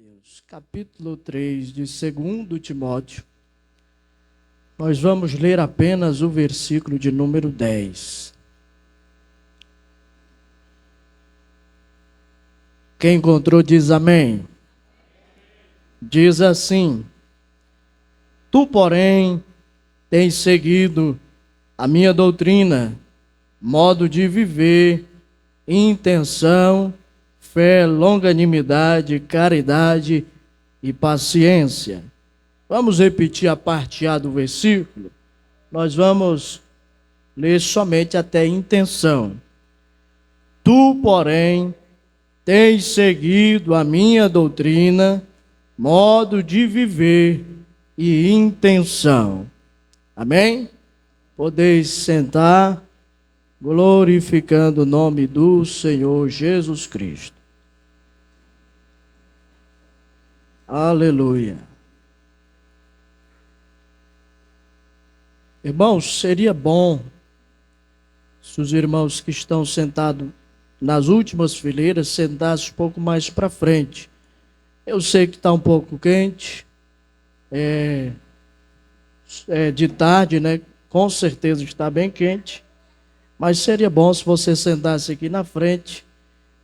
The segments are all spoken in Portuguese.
Deus, capítulo 3 de 2 Timóteo. Nós vamos ler apenas o versículo de número 10. Quem encontrou diz amém. Diz assim: Tu, porém, tens seguido a minha doutrina, modo de viver, intenção, fé, longanimidade, caridade e paciência. Vamos repetir a parte A do versículo. Nós vamos ler somente até intenção. Tu, porém, tens seguido a minha doutrina, modo de viver e intenção. Amém? Podeis sentar, glorificando o nome do Senhor Jesus Cristo. Aleluia. Irmãos, seria bom se os irmãos que estão sentados nas últimas fileiras sentassem um pouco mais para frente. Eu sei que está um pouco quente, é de tarde, né? Com certeza está bem quente, mas seria bom se você sentasse aqui na frente.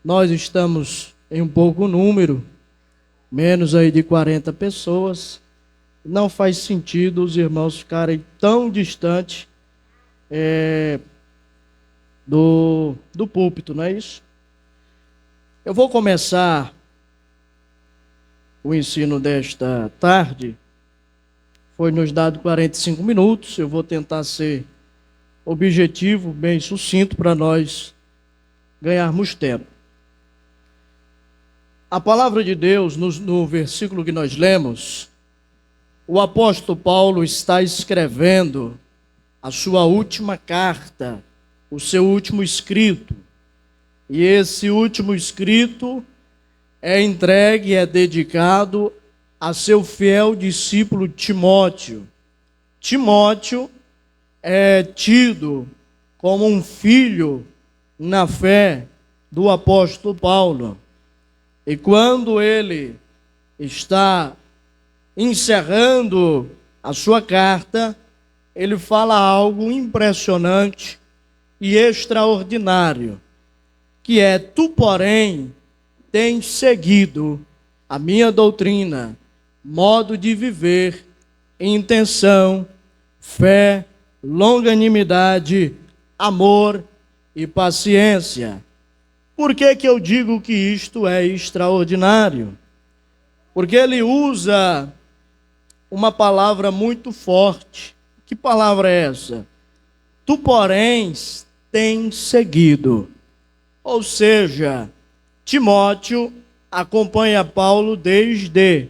Nós estamos em um pouco número, menos aí de 40 pessoas. Não faz sentido os irmãos ficarem tão distantes do púlpito, não é isso? Eu vou começar o ensino desta tarde. Foi nos dado 45 minutos. Eu vou tentar ser objetivo, bem sucinto, para nós ganharmos tempo. A palavra de Deus, no versículo que nós lemos, o apóstolo Paulo está escrevendo a sua última carta, o seu último escrito. E esse último escrito é entregue, é dedicado a seu fiel discípulo Timóteo. Timóteo é tido como um filho na fé do apóstolo Paulo. E quando ele está encerrando a sua carta, ele fala algo impressionante e extraordinário, que é: tu, porém, tens seguido a minha doutrina, modo de viver, intenção, fé, longanimidade, amor e paciência. Por que eu digo que isto é extraordinário? Porque ele usa uma palavra muito forte. Que palavra é essa? Tu, porém, tens seguido. Ou seja, Timóteo acompanha Paulo desde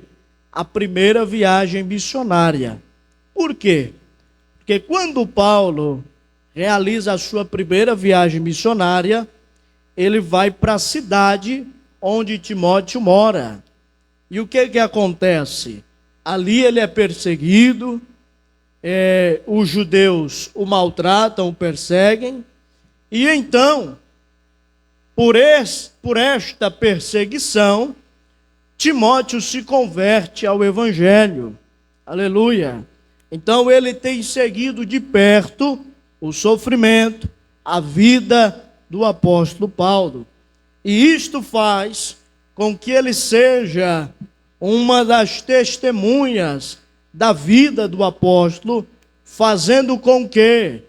a primeira viagem missionária. Por quê? Porque quando Paulo realiza a sua primeira viagem missionária, ele vai para a cidade onde Timóteo mora. E o que acontece? Ali ele é perseguido, os judeus o maltratam, o perseguem, e então, por esta perseguição, Timóteo se converte ao Evangelho. Aleluia! Então ele tem seguido de perto o sofrimento, a vida do apóstolo Paulo. E isto faz com que ele seja uma das testemunhas da vida do apóstolo, fazendo com que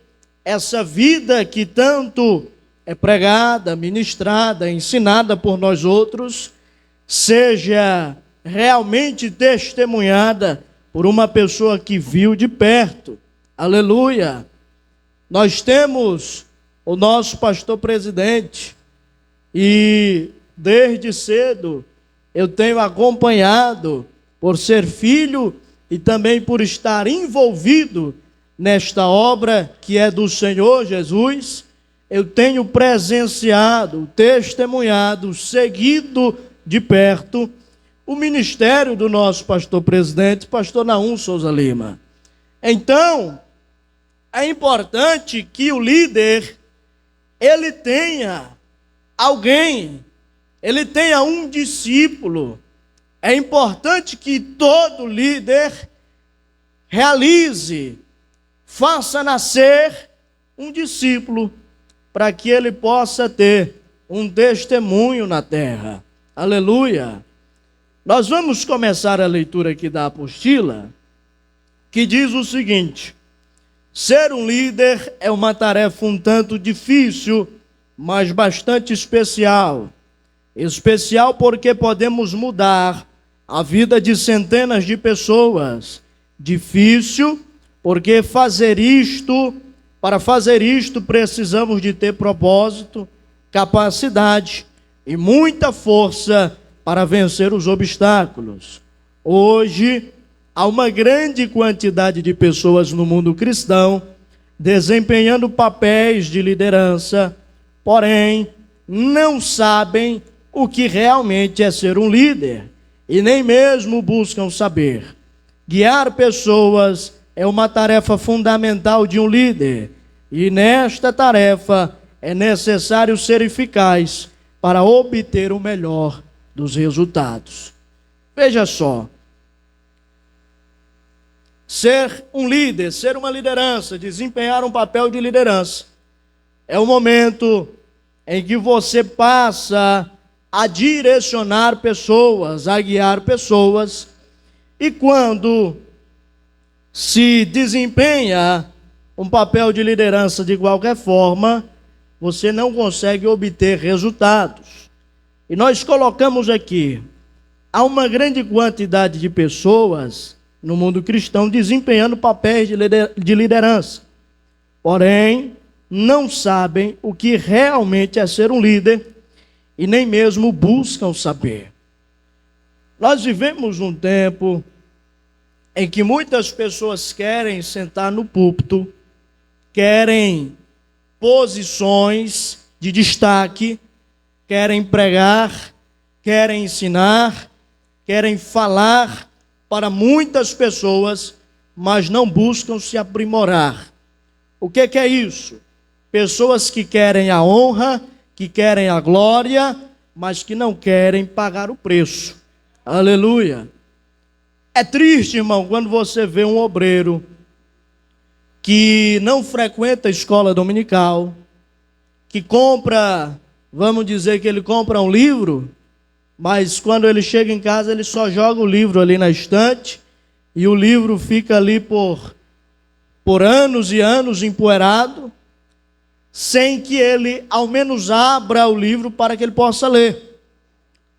essa vida que tanto é pregada, ministrada, ensinada por nós outros, seja realmente testemunhada por uma pessoa que viu de perto. Aleluia! Nós temos o nosso pastor presidente, e desde cedo eu tenho acompanhado, por ser filho e também por estar envolvido nesta obra que é do Senhor Jesus. Eu tenho presenciado, testemunhado, seguido de perto o ministério do nosso pastor presidente, pastor Naum Souza Lima. Então, é importante que o líder, ele tenha alguém, ele tenha um discípulo É importante que todo líder realize, faça nascer um discípulo, para que ele possa ter um testemunho na terra. Aleluia! Nós vamos começar a leitura aqui da apostila, que diz o seguinte: ser um líder é uma tarefa um tanto difícil, mas bastante especial. Especial porque podemos mudar a vida de centenas de pessoas. Difícil porque para fazer isto precisamos de ter propósito, capacidade e muita força para vencer os obstáculos. Hoje, há uma grande quantidade de pessoas no mundo cristão desempenhando papéis de liderança, porém, não sabem o que realmente é ser um líder e nem mesmo buscam saber. Guiar pessoas é uma tarefa fundamental de um líder e nesta tarefa é necessário ser eficaz para obter o melhor dos resultados. Veja só, ser um líder, ser uma liderança, desempenhar um papel de liderança, é o momento em que você passa a direcionar pessoas, a guiar pessoas, e quando se desempenha um papel de liderança de qualquer forma, você não consegue obter resultados. E nós colocamos aqui, há uma grande quantidade de pessoas no mundo cristão desempenhando papéis de liderança, porém não sabem o que realmente é ser um líder e nem mesmo buscam saber. Nós vivemos um tempo em que muitas pessoas querem sentar no púlpito, querem posições de destaque, querem pregar, querem ensinar, querem falar para muitas pessoas, mas não buscam se aprimorar. O que é isso? Pessoas que querem a honra, que querem a glória, mas que não querem pagar o preço. Aleluia! É triste, irmão, quando você vê um obreiro que não frequenta a escola dominical, que compra, vamos dizer que ele compra um livro, mas quando ele chega em casa ele só joga o livro ali na estante e o livro fica ali por anos e anos empoeirado, sem que ele ao menos abra o livro para que ele possa ler.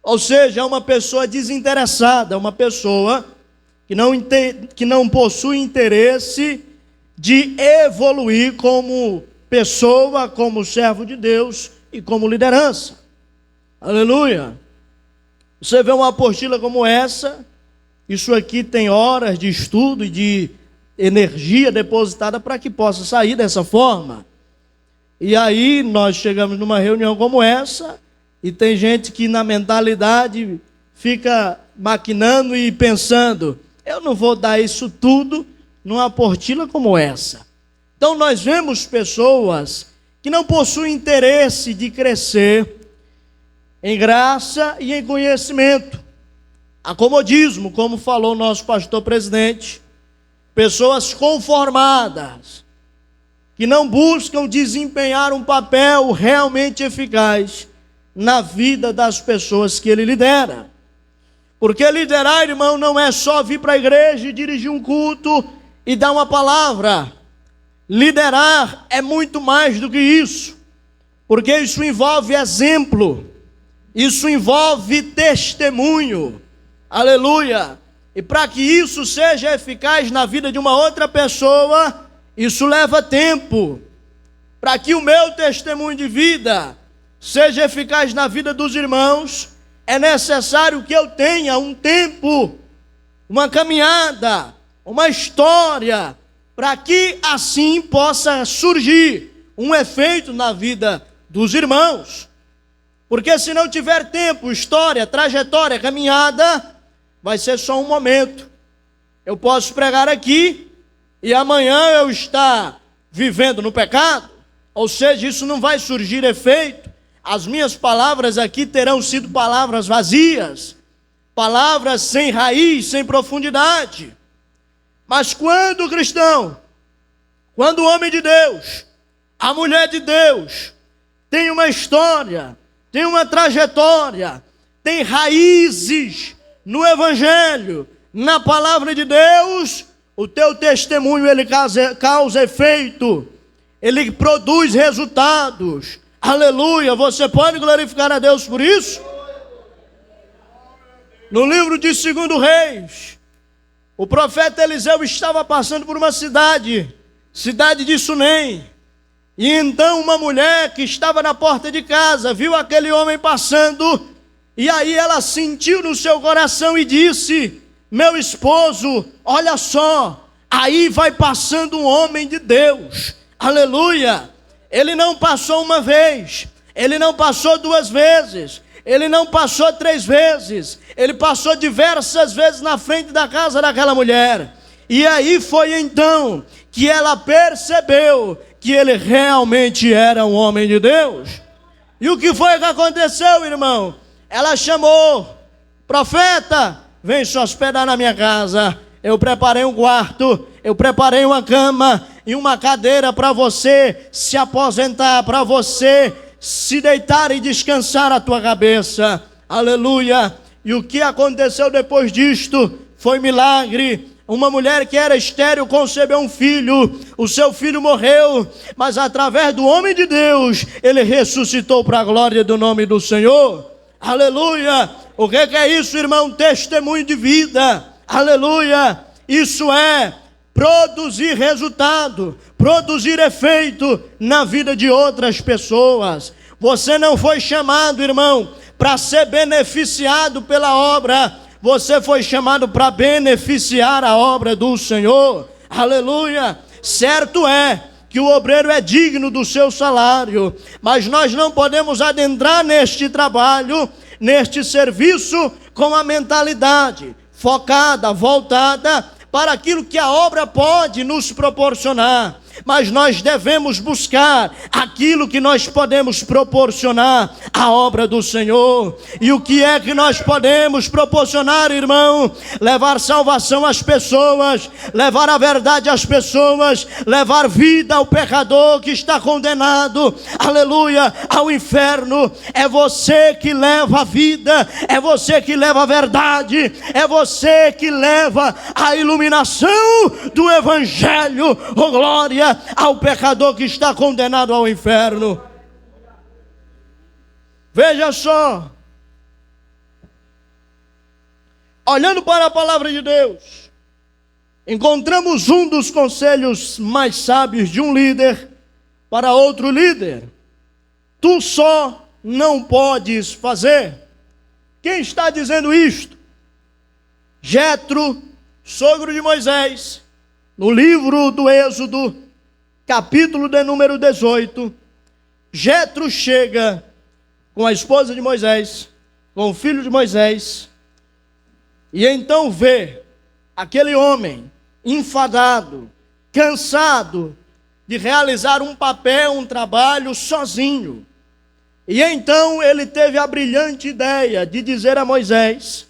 Ou seja, é uma pessoa desinteressada, uma pessoa que não possui interesse de evoluir como pessoa, como servo de Deus e como liderança. Aleluia! Você vê uma apostila como essa, isso aqui tem horas de estudo e de energia depositada para que possa sair dessa forma. E aí nós chegamos numa reunião como essa, e tem gente que na mentalidade fica maquinando e pensando, eu não vou dar isso tudo numa apostila como essa. Então nós vemos pessoas que não possuem interesse de crescer em graça e em conhecimento. Acomodismo, como falou o nosso pastor presidente. Pessoas conformadas, que não buscam desempenhar um papel realmente eficaz na vida das pessoas que ele lidera. Porque liderar, irmão, não é só vir para a igreja e dirigir um culto e dar uma palavra. Liderar é muito mais do que isso, porque isso envolve exemplo, isso envolve testemunho, aleluia. E para que isso seja eficaz na vida de uma outra pessoa, isso leva tempo. Para que o meu testemunho de vida seja eficaz na vida dos irmãos, é necessário que eu tenha um tempo, uma caminhada, uma história, para que assim possa surgir um efeito na vida dos irmãos. Porque se não tiver tempo, história, trajetória, caminhada, vai ser só um momento. Eu posso pregar aqui e amanhã eu estar vivendo no pecado, ou seja, isso não vai surgir efeito. As minhas palavras aqui terão sido palavras vazias, palavras sem raiz, sem profundidade. Mas quando o cristão, quando o homem de Deus, a mulher de Deus, tem uma história, tem uma trajetória, tem raízes no Evangelho, na palavra de Deus, o teu testemunho ele causa efeito, ele produz resultados. Aleluia! Você pode glorificar a Deus por isso? No livro de 2 Reis, o profeta Eliseu estava passando por uma cidade de Sunem. E então uma mulher que estava na porta de casa viu aquele homem passando, e aí ela sentiu no seu coração e disse: meu esposo, olha só, aí vai passando um homem de Deus. Aleluia! Ele não passou uma vez, ele não passou 2 vezes, ele não passou 3 vezes, ele passou diversas vezes na frente da casa daquela mulher. E aí foi então que ela percebeu que ele realmente era um homem de Deus. E o que foi que aconteceu, irmão? Ela chamou: profeta, vem se hospedar na minha casa. Eu preparei um quarto, eu preparei uma cama e uma cadeira para você se aposentar, para você se deitar e descansar a tua cabeça. Aleluia! E o que aconteceu depois disto foi milagre. Uma mulher que era estéril concebeu um filho, o seu filho morreu, mas através do homem de Deus, ele ressuscitou para a glória do nome do Senhor. Aleluia! O que é isso, irmão? Testemunho de vida. Aleluia! Isso é produzir resultado, produzir efeito na vida de outras pessoas. Você não foi chamado, irmão, para ser beneficiado pela obra. Você foi chamado para beneficiar a obra do Senhor. Aleluia! Certo é que o obreiro é digno do seu salário, mas nós não podemos adentrar neste trabalho, neste serviço, com a mentalidade focada, voltada para aquilo que a obra pode nos proporcionar. Mas nós devemos buscar aquilo que nós podemos proporcionar à obra do Senhor. E o que é que nós podemos proporcionar, irmão? Levar salvação às pessoas, levar a verdade às pessoas, levar vida ao pecador que está condenado, aleluia, ao inferno. É você que leva a vida, é você que leva a verdade, é você que leva a iluminação do Evangelho. Oh glória ao pecador que está condenado ao inferno. Veja só, olhando para a palavra de Deus, encontramos um dos conselhos mais sábios de um líder para outro líder: tu só não podes fazer. Quem está dizendo isto? Jetro, sogro de Moisés, no livro do Êxodo, capítulo de número 18, Jetro chega com a esposa de Moisés, com o filho de Moisés, e então vê aquele homem enfadado, cansado de realizar um papel, um trabalho sozinho. E então ele teve a brilhante ideia de dizer a Moisés,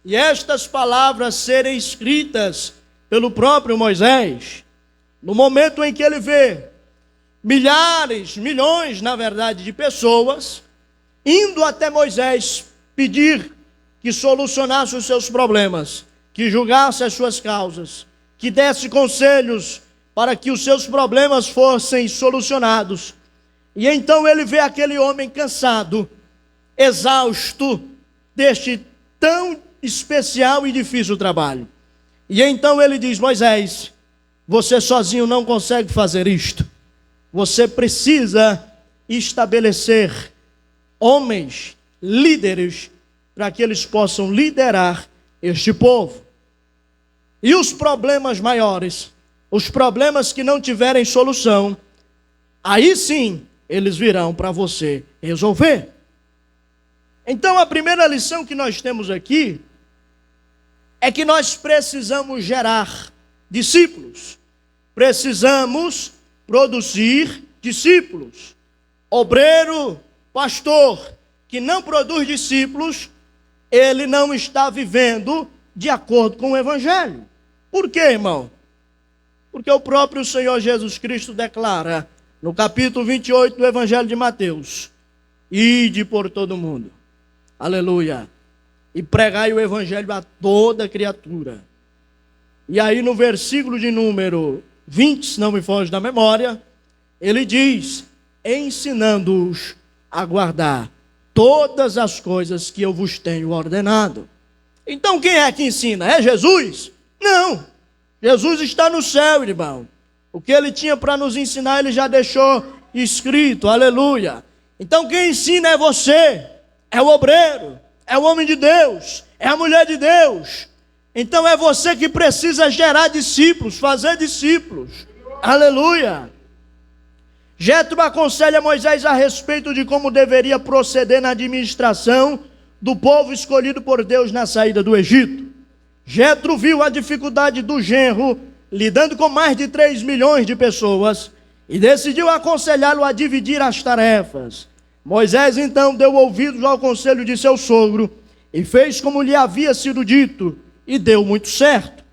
e estas palavras serem escritas pelo próprio Moisés, no momento em que ele vê milhares, milhões, na verdade, de pessoas indo até Moisés pedir que solucionasse os seus problemas, que julgasse as suas causas, que desse conselhos para que os seus problemas fossem solucionados. E então ele vê aquele homem cansado, exausto deste tão especial e difícil trabalho. E então ele diz: Moisés, você sozinho não consegue fazer isto. Você precisa estabelecer homens, líderes, para que eles possam liderar este povo. E os problemas maiores, os problemas que não tiverem solução, aí sim eles virão para você resolver. Então a primeira lição que nós temos aqui é que nós precisamos gerar discípulos. Precisamos produzir discípulos. Obreiro, pastor, que não produz discípulos, ele não está vivendo de acordo com o Evangelho. Por quê, irmão? Porque o próprio Senhor Jesus Cristo declara, no capítulo 28 do Evangelho de Mateus: ide por todo mundo, aleluia, e pregai o Evangelho a toda criatura. E aí no versículo de número 20, se não me foge da memória, ele diz: ensinando-os a guardar todas as coisas que eu vos tenho ordenado. Então quem é que ensina? É Jesus? Não, Jesus está no céu, irmão. O que ele tinha para nos ensinar, ele já deixou escrito, aleluia. Então quem ensina é você, é o obreiro, é o homem de Deus, é a mulher de Deus. Então é você que precisa gerar discípulos, fazer discípulos, aleluia. Jetro aconselha Moisés a respeito de como deveria proceder na administração do povo escolhido por Deus na saída do Egito. Jetro viu a dificuldade do genro lidando com mais de 3 milhões de pessoas e decidiu aconselhá-lo a dividir as tarefas. Moisés então deu ouvidos ao conselho de seu sogro e fez como lhe havia sido dito, e deu muito certo.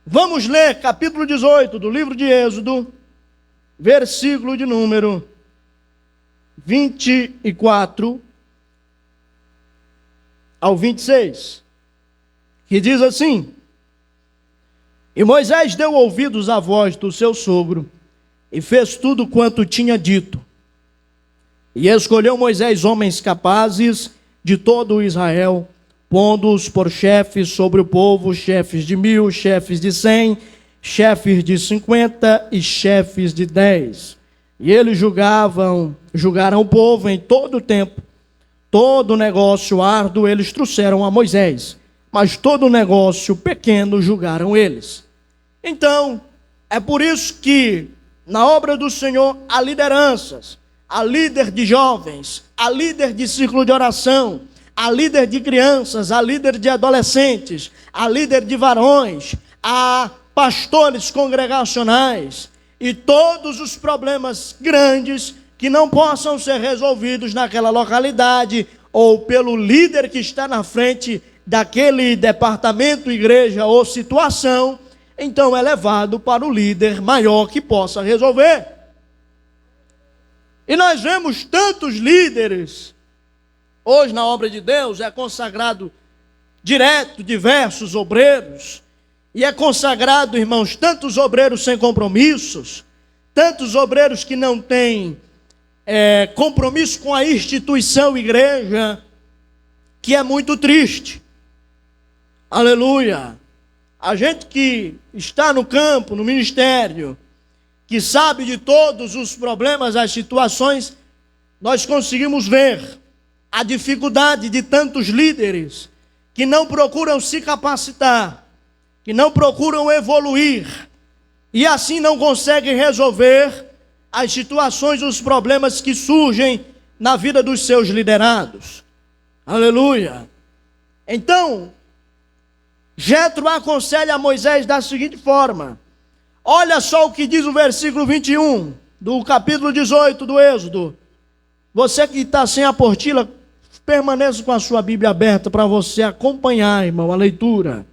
Vamos ler capítulo 18 do livro de Êxodo, versículo de número 24 ao 26, que diz assim: e Moisés deu ouvidos à voz do seu sogro e fez tudo quanto tinha dito. E escolheu Moisés homens capazes de todo o Israel, pondo-os por chefes sobre o povo, chefes de 1000, chefes de 100, chefes de 50 e chefes de 10. E eles julgaram o povo em todo o tempo. Todo negócio árduo eles trouxeram a Moisés, mas todo negócio pequeno julgaram eles. Então, é por isso que na obra do Senhor há lideranças, há líder de jovens, há líder de círculo de oração, há líder de crianças, há líder de adolescentes, há líder de varões, há pastores congregacionais, e todos os problemas grandes que não possam ser resolvidos naquela localidade ou pelo líder que está na frente daquele departamento, igreja ou situação, então é levado para o líder maior que possa resolver. E nós vemos tantos líderes, hoje na obra de Deus é consagrado direto diversos obreiros, e é consagrado, irmãos, tantos obreiros sem compromissos, tantos obreiros que não têm compromisso com a instituição igreja, que é muito triste. Aleluia. A gente que está no campo, no ministério, que sabe de todos os problemas, as situações, nós conseguimos ver a dificuldade de tantos líderes que não procuram se capacitar, que não procuram evoluir, e assim não conseguem resolver as situações, os problemas que surgem na vida dos seus liderados. Aleluia. Então, Jetro aconselha a Moisés da seguinte forma: olha só o que diz o versículo 21 do capítulo 18 do Êxodo. Você que está sem a apostila, permaneça com a sua Bíblia aberta para você acompanhar, irmão, a leitura.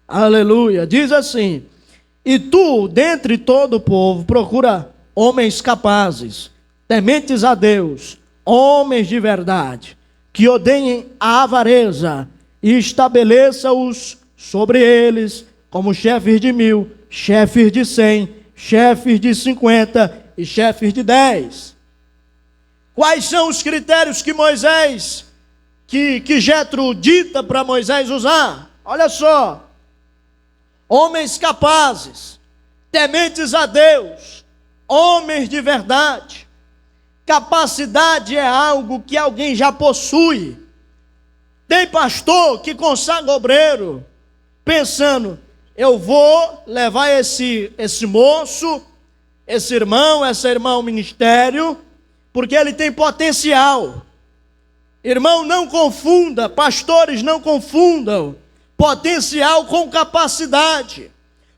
Aleluia. Diz assim: e tu, dentre todo o povo, procura homens capazes, tementes a Deus, homens de verdade, que odeiem a avareza, e estabeleça-os sobre eles como chefes de 1000, chefes de 100, chefes de 50 e chefes de 10. Quais são os critérios que Moisés, que Jetro dita para Moisés usar? Olha só: homens capazes, tementes a Deus, homens de verdade. Capacidade é algo que alguém já possui. Tem pastor que consagra obreiro, pensando: eu vou levar esse moço, esse irmão, essa irmã ao ministério, porque ele tem potencial. Irmão, não confunda, pastores, não confundam potencial com capacidade.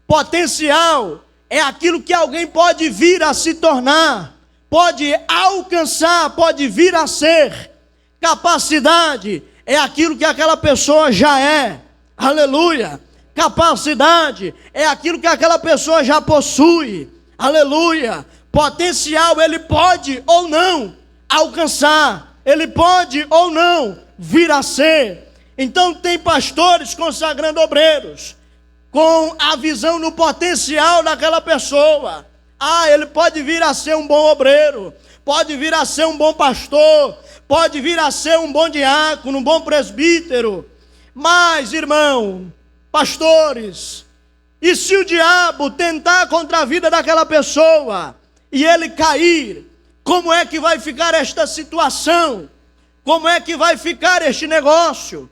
Potencial é aquilo que alguém pode vir a se tornar, pode alcançar, pode vir a ser. Capacidade é aquilo que aquela pessoa já é. Aleluia. Capacidade é aquilo que aquela pessoa já possui. Aleluia. Potencial ele pode ou não alcançar. Ele pode ou não vir a ser. Então tem pastores consagrando obreiros com a visão no potencial daquela pessoa. Ele pode vir a ser um bom obreiro, pode vir a ser um bom pastor, pode vir a ser um bom diácono, um bom presbítero. Mas, irmão, pastores, e se o diabo tentar contra a vida daquela pessoa e ele cair, como é que vai ficar esta situação? Como é que vai ficar este negócio?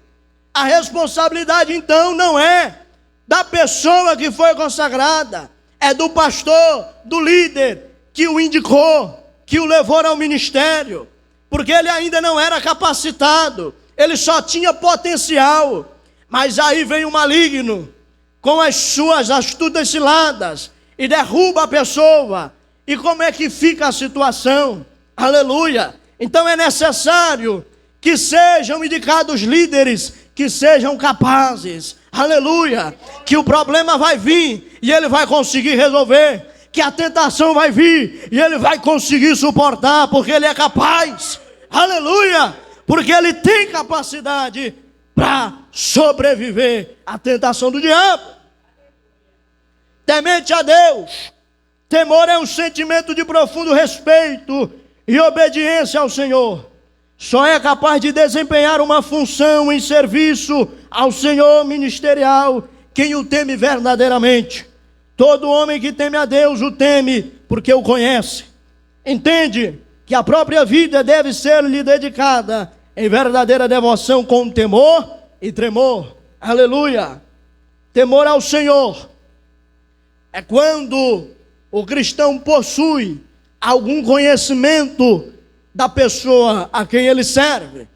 A responsabilidade então não é da pessoa que foi consagrada, é do pastor, do líder que o indicou, que o levou ao ministério, porque ele ainda não era capacitado, ele só tinha potencial. Mas aí vem o maligno com as suas astutas ciladas e derruba a pessoa. E como é que fica a situação? Aleluia! Então é necessário que sejam indicados líderes que sejam capazes. Aleluia! Que o problema vai vir e ele vai conseguir resolver. Que a tentação vai vir e ele vai conseguir suportar, porque ele é capaz. Aleluia! Porque ele tem capacidade para sobreviver à tentação do diabo. Temente a Deus. Temor é um sentimento de profundo respeito e obediência ao Senhor. Só é capaz de desempenhar uma função em serviço ao Senhor ministerial quem o teme verdadeiramente. Todo homem que teme a Deus o teme porque o conhece. Entende que a própria vida deve ser-lhe dedicada em verdadeira devoção com temor e tremor. Aleluia! Temor ao Senhor é quando o cristão possui algum conhecimento da pessoa a quem ele serve.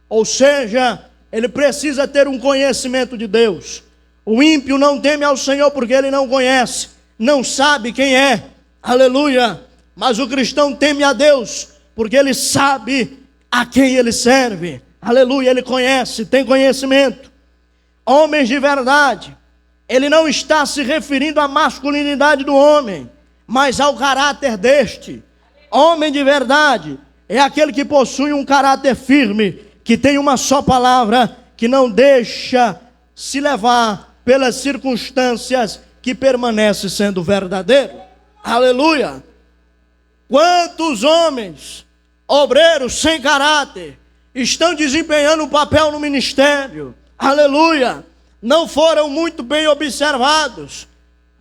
Ou seja, ele precisa ter um conhecimento de Deus. O ímpio não teme ao Senhor porque ele não conhece, não sabe quem é. Aleluia! Mas o cristão teme a Deus porque ele sabe a quem ele serve. Aleluia! Ele conhece, tem conhecimento. Homens de verdade, ele não está se referindo à masculinidade do homem, mas ao caráter deste. Homem de verdade é aquele que possui um caráter firme, que tem uma só palavra, que não deixa se levar pelas circunstâncias, que permanece sendo verdadeiro. Aleluia! Quantos homens, obreiros sem caráter, estão desempenhando um papel no ministério? Aleluia! Não foram muito bem observados.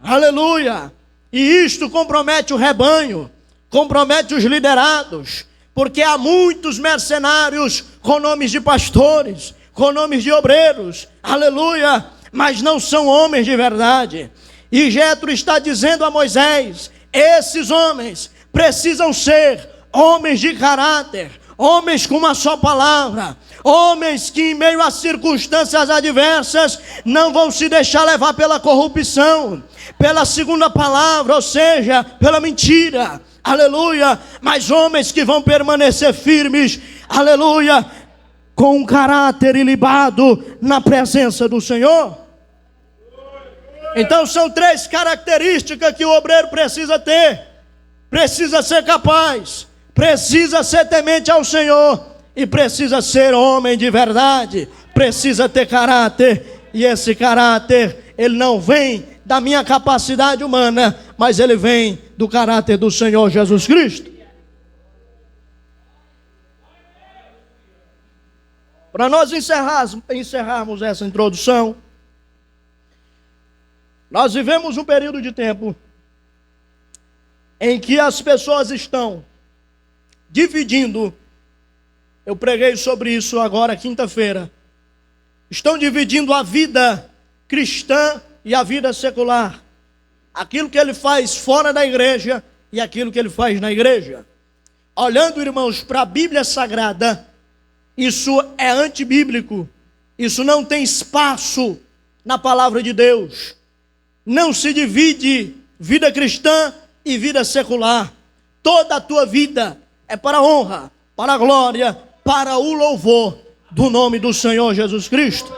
Aleluia! E isto compromete o rebanho, compromete os liderados, porque há muitos mercenários com nomes de pastores, com nomes de obreiros. Aleluia! Mas não são homens de verdade. E Jetro está dizendo a Moisés: esses homens precisam ser homens de caráter, homens com uma só palavra, homens que em meio a circunstâncias adversas não vão se deixar levar pela corrupção, pela segunda palavra, ou seja, pela mentira. Aleluia! Mas homens que vão permanecer firmes, aleluia, com um caráter ilibado na presença do Senhor. Então são três características que o obreiro precisa ter. Precisa ser capaz, precisa ser temente ao Senhor e precisa ser homem de verdade. Precisa ter caráter, e esse caráter, ele não vem da minha capacidade humana, mas ele vem do caráter do Senhor Jesus Cristo. Para nós encerrarmos essa introdução, nós vivemos um período de tempo em que as pessoas estão dividindo, eu preguei sobre isso agora quinta-feira, estão dividindo a vida cristã e a vida secular, aquilo que ele faz fora da igreja e aquilo que ele faz na igreja. Olhando, irmãos, para a Bíblia Sagrada, isso é antibíblico, isso não tem espaço na palavra de Deus. Não se divide vida cristã e vida secular. Toda a tua vida é para a honra, para a glória, para o louvor do nome do Senhor Jesus Cristo.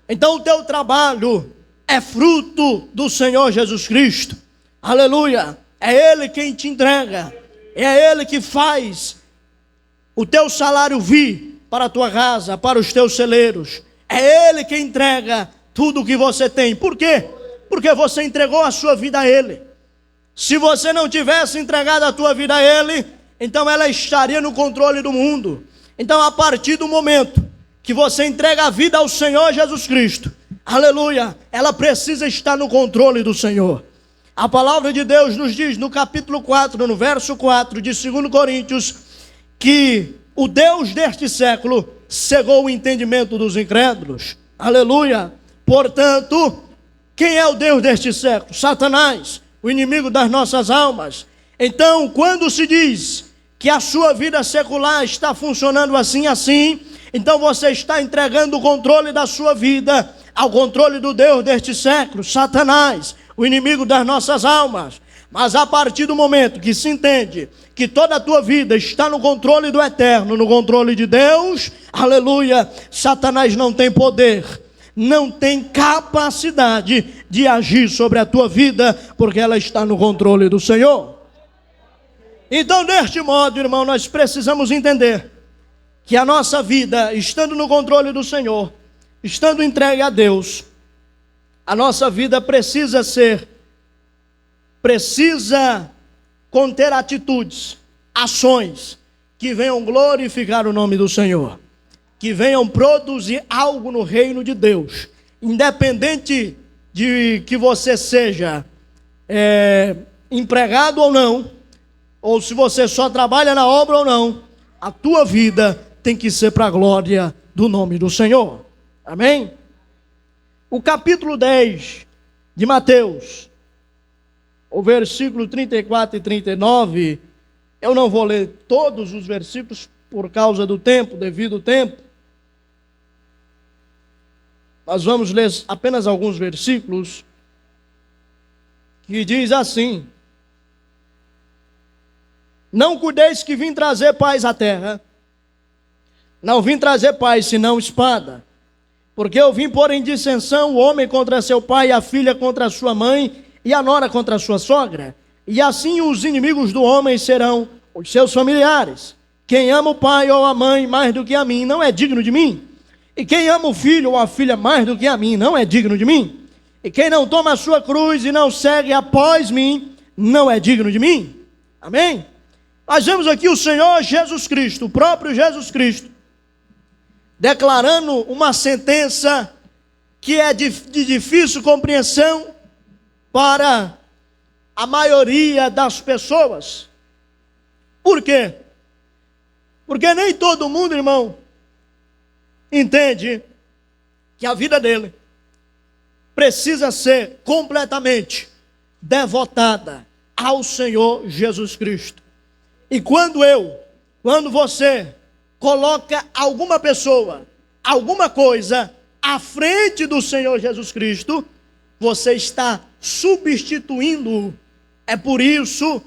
Então o teu trabalho é fruto do Senhor Jesus Cristo. Aleluia. É Ele quem te entrega. É Ele que faz o teu salário vir para a tua casa, para os teus celeiros. É Ele que entrega tudo o que você tem. Por quê? Porque você entregou a sua vida a Ele. Se você não tivesse entregado a tua vida a Ele, então ela estaria no controle do mundo. Então, a partir do momento que você entrega a vida ao Senhor Jesus Cristo, aleluia, ela precisa estar no controle do Senhor. A palavra de Deus nos diz no capítulo 4, no verso 4 de 2 Coríntios, que o Deus deste século cegou o entendimento dos incrédulos. Aleluia. Portanto, quem é o Deus deste século? Satanás, o inimigo das nossas almas. Então, quando se diz que a sua vida secular está funcionando assim, então você está entregando o controle da sua vida ao controle do Deus deste século, Satanás, o inimigo das nossas almas. Mas a partir do momento que se entende que toda a tua vida está no controle do eterno, no controle de Deus, aleluia, Satanás não tem poder, não tem capacidade de agir sobre a tua vida, porque ela está no controle do Senhor. Então, deste modo, irmão, nós precisamos entender que a nossa vida, estando no controle do Senhor, estando entregue a Deus, a nossa vida precisa conter atitudes, ações que venham glorificar o nome do Senhor, que venham produzir algo no reino de Deus, independente de que você seja empregado ou não, ou se você só trabalha na obra ou não, a tua vida tem que ser para a glória do nome do Senhor. Amém? O capítulo 10 de Mateus, o versículo 34 e 39, eu não vou ler todos os versículos por causa do tempo, devido ao tempo. Nós vamos ler apenas alguns versículos que diz assim: não cuideis que vim trazer paz à terra, não vim trazer paz senão espada, porque eu vim pôr em dissensão o homem contra seu pai, a filha contra a sua mãe, e a nora contra a sua sogra, e assim os inimigos do homem serão os seus familiares. Quem ama o pai ou a mãe mais do que a mim, não é digno de mim. E quem ama o filho ou a filha mais do que a mim, não é digno de mim. E quem não toma a sua cruz e não segue após mim, não é digno de mim. Amém? Nós vemos aqui o Senhor Jesus Cristo, o próprio Jesus Cristo, declarando uma sentença que é de difícil compreensão para a maioria das pessoas. Por quê? Porque nem todo mundo, irmão, entende que a vida dele precisa ser completamente devotada ao Senhor Jesus Cristo. E quando você coloca alguma pessoa, alguma coisa à frente do Senhor Jesus Cristo, você está substituindo-o. É por isso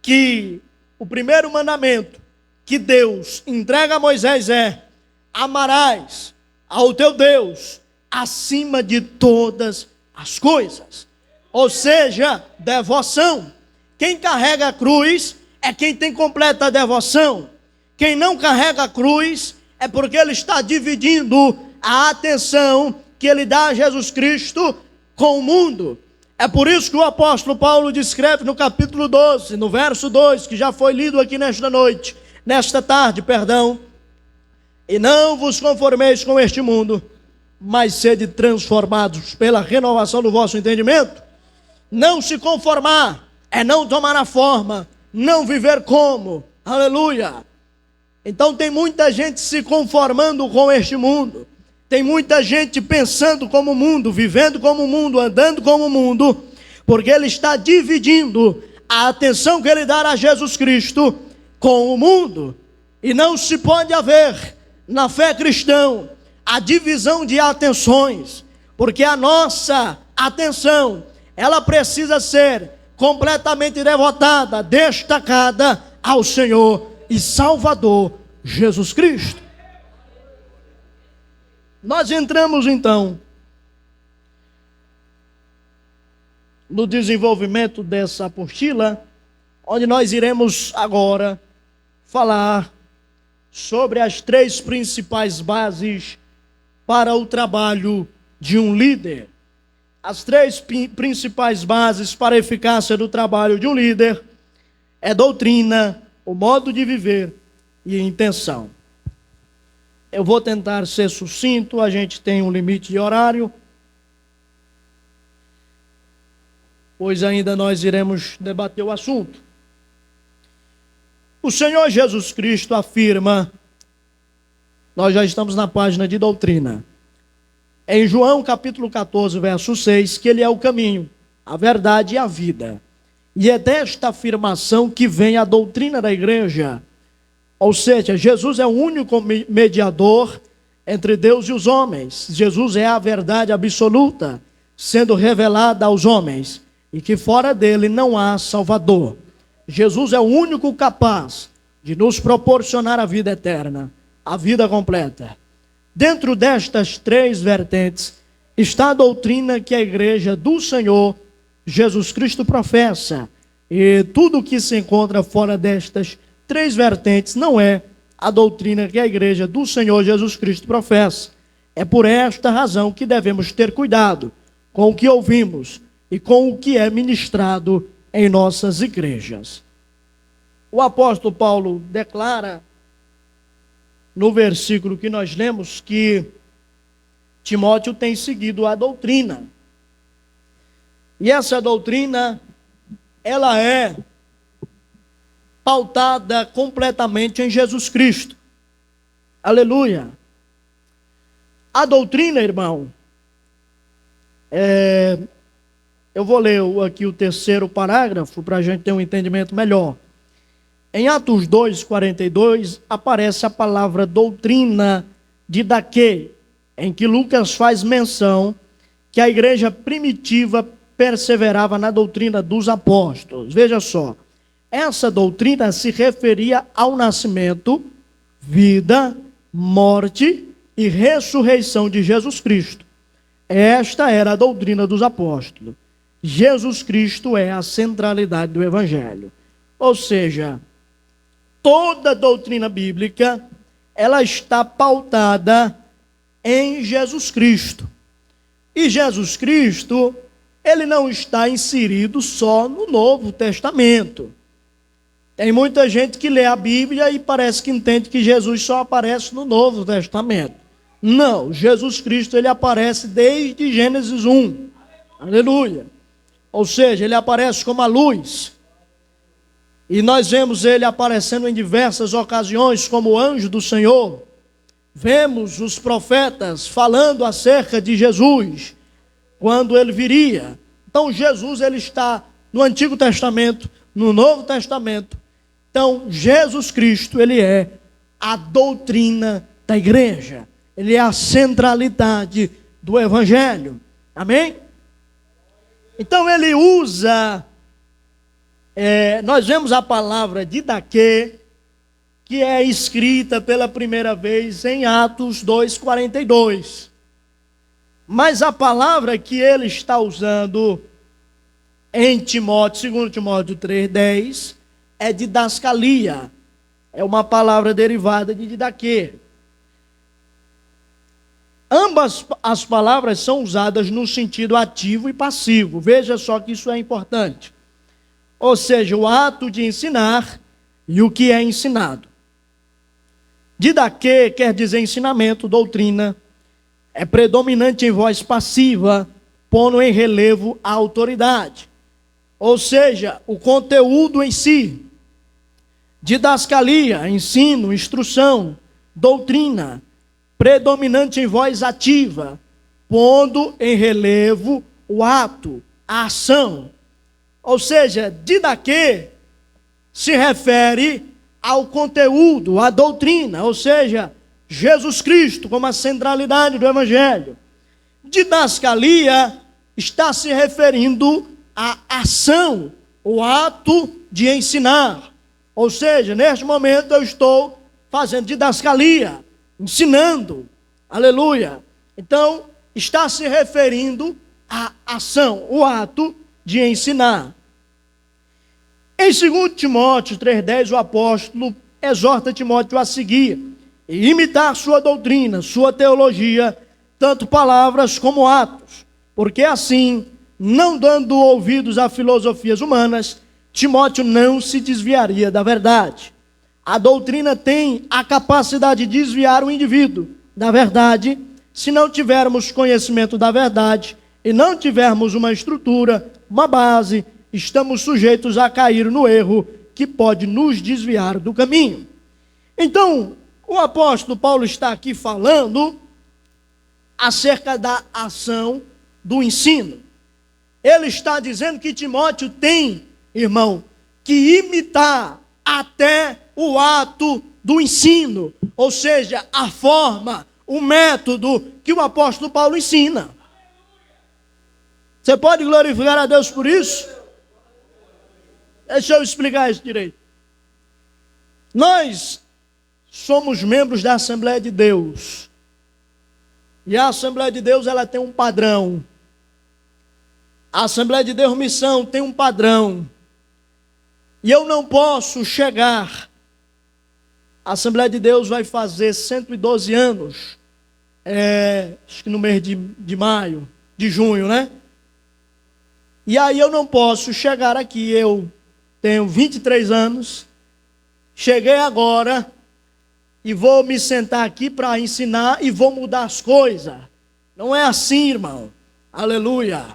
que o primeiro mandamento que Deus entrega a Moisés é: amarás ao teu Deus acima de todas as coisas. Ou seja, devoção. Quem carrega a cruz é quem tem completa devoção. Quem não carrega a cruz é porque ele está dividindo a atenção que ele dá a Jesus Cristo com o mundo. É por isso que o apóstolo Paulo descreve no capítulo 12, no verso 2, que já foi lido aqui nesta tarde, e não vos conformeis com este mundo, mas sede transformados pela renovação do vosso entendimento. Não se conformar é não tomar a forma, não viver como, aleluia. Então tem muita gente se conformando com este mundo, tem muita gente pensando como o mundo, vivendo como o mundo, andando como o mundo, porque ele está dividindo a atenção que ele dá a Jesus Cristo com o mundo. E não se pode haver na fé cristã a divisão de atenções, porque a nossa atenção, ela precisa ser completamente devotada, destacada ao Senhor e Salvador Jesus Cristo. Nós entramos então no desenvolvimento dessa apostila, onde nós iremos agora falar sobre as 3 principais bases para o trabalho de um líder. As 3 principais bases para a eficácia do trabalho de um líder é doutrina, o modo de viver e intenção. Eu vou tentar ser sucinto, a gente tem um limite de horário, pois ainda nós iremos debater o assunto. O Senhor Jesus Cristo afirma, nós já estamos na página de doutrina, em João capítulo 14, verso 6, que Ele é o caminho, a verdade e a vida. E é desta afirmação que vem a doutrina da igreja. Ou seja, Jesus é o único mediador entre Deus e os homens. Jesus é a verdade absoluta, sendo revelada aos homens, e que fora dele não há Salvador. Jesus é o único capaz de nos proporcionar a vida eterna, a vida completa. Dentro destas 3 vertentes está a doutrina que a igreja do Senhor Jesus Cristo professa. E tudo que se encontra fora destas 3 vertentes não é a doutrina que a igreja do Senhor Jesus Cristo professa. É por esta razão que devemos ter cuidado com o que ouvimos e com o que é ministrado em nossas igrejas. O apóstolo Paulo declara no versículo que nós lemos que Timóteo tem seguido a doutrina. E essa doutrina, ela é pautada completamente em Jesus Cristo. Aleluia. A doutrina, irmão, eu vou ler aqui o 3º parágrafo para a gente ter um entendimento melhor. Em Atos 2:42 aparece a palavra doutrina didaquê, em que Lucas faz menção que a igreja primitiva perseverava na doutrina dos apóstolos. Veja só, essa doutrina se referia ao nascimento, vida, morte e ressurreição de Jesus Cristo. Esta era a doutrina dos apóstolos. Jesus Cristo é a centralidade do Evangelho. Ou seja, toda doutrina bíblica, ela está pautada em Jesus Cristo. E Jesus Cristo, ele não está inserido só no Novo Testamento. Tem muita gente que lê a Bíblia e parece que entende que Jesus só aparece no Novo Testamento. Não, Jesus Cristo, ele aparece desde Gênesis 1. Aleluia. Ou seja, ele aparece como a luz. E nós vemos ele aparecendo em diversas ocasiões como anjo do Senhor. Vemos os profetas falando acerca de Jesus, quando ele viria. Então Jesus, ele está no Antigo Testamento, no Novo Testamento. Então Jesus Cristo, ele é a doutrina da igreja. Ele é a centralidade do Evangelho. Amém? Então ele usa, nós vemos a palavra didaquê, que é escrita pela primeira vez em Atos 2:42. Mas a palavra que ele está usando em Timóteo, 2 Timóteo 3:10, é didascalia. É uma palavra derivada de didaquê. Ambas as palavras são usadas no sentido ativo e passivo. Veja só que isso é importante. Ou seja, o ato de ensinar e o que é ensinado. Didaquê quer dizer ensinamento, doutrina. É predominante em voz passiva, pondo em relevo a autoridade. Ou seja, o conteúdo em si. Didascalia, ensino, instrução, doutrina. Predominante em voz ativa, pondo em relevo o ato, a ação. Ou seja, didaquê se refere ao conteúdo, à doutrina, ou seja, Jesus Cristo como a centralidade do Evangelho. Didascalia está se referindo à ação, o ato de ensinar. Ou seja, neste momento eu estou fazendo didascalia, ensinando, aleluia. Então, está se referindo à ação, o ato de ensinar. Em 2 Timóteo 3,10, o apóstolo exorta Timóteo a seguir e imitar sua doutrina, sua teologia, tanto palavras como atos, porque assim, não dando ouvidos a filosofias humanas, Timóteo não se desviaria da verdade. A doutrina tem a capacidade de desviar o indivíduo da verdade, se não tivermos conhecimento da verdade e não tivermos uma estrutura, uma base, estamos sujeitos a cair no erro que pode nos desviar do caminho. Então, o apóstolo Paulo está aqui falando acerca da ação do ensino. Ele está dizendo que Timóteo tem, irmão, que imitar até o ato do ensino, ou seja, a forma, o método que o apóstolo Paulo ensina. Você pode glorificar a Deus por isso? Deixa eu explicar isso direito. Nós somos membros da Assembleia de Deus. E a Assembleia de Deus, ela tem um padrão. A Assembleia de Deus Missão tem um padrão. E eu não posso chegar. A Assembleia de Deus vai fazer 112 anos. Acho que no mês de maio, de junho, né? E aí eu não posso chegar aqui, eu tenho 23 anos, cheguei agora e vou me sentar aqui para ensinar e vou mudar as coisas. Não é assim, irmão. Aleluia.